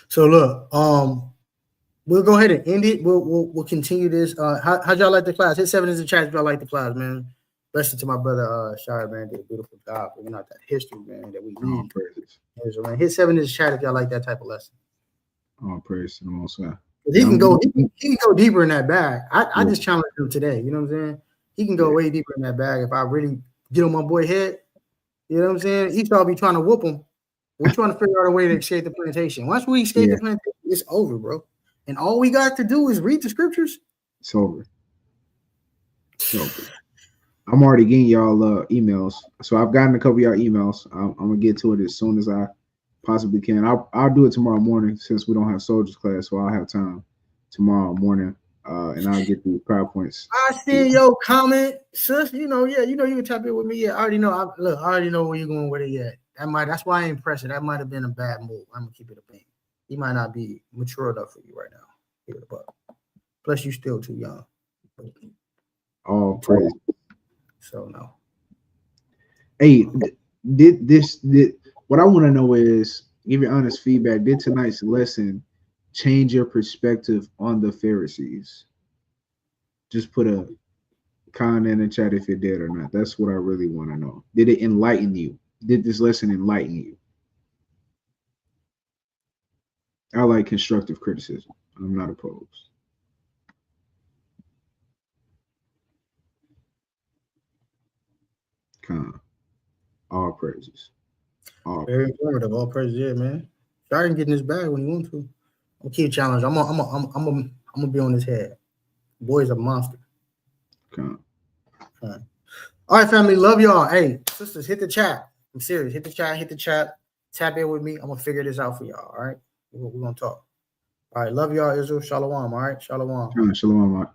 So look, we'll go ahead and end it. We'll continue this. How'd y'all like the class? Hit 7 in the chat if y'all like the class, man. Blessed to my brother Shire, man. Did a beautiful job bringing out that history, man, that we need. Hit 7 in the chat if y'all like that type of lesson. Oh, praise to the Most High. He can go deeper in that bag. I just challenged him today. You know what I'm saying? He can go way deeper in that bag if I really get on my boy head. You know what I'm saying? Esau be trying to whoop him. We're trying to figure out a way to escape the plantation. Once we escape the plantation, it's over, bro. And all we got to do is read the scriptures. It's over. I'm already getting y'all emails. So I've gotten a couple of y'all emails. I'm gonna get to it as soon as I possibly can. I'll do it tomorrow morning since we don't have soldiers class, so I'll have time tomorrow morning, and I'll get the PowerPoints. I see your comment, sis. You know, yeah, you know, you can tap in with me. Yeah, I already know. I already know where you're going with it. Yet that's why I ain't pressing. That might have been a bad move. I'm gonna keep it a beam. He might not be mature enough for you right now. Give it a buck. Plus, you still too young. All praise. So no. Hey, what I want to know is, give your honest feedback. Did tonight's lesson change your perspective on the Pharisees? Just put a comment in the chat if it did or not. That's what I really want to know. Did it enlighten you? Did this lesson enlighten you? I like constructive criticism. I'm not opposed. All praises. Very informative. All praises, yeah, man. Sorry, getting this bag when you want to. I'll keep challenging. I'm gonna be on his head. Boy's a monster. All right, family. Love y'all. Hey, sisters, hit the chat. I'm serious. Hit the chat. Tap in with me. I'm gonna figure this out for y'all. All right. We're gonna talk. All right. Love y'all, Israel. Shalom. All right. Shalom. Shalom.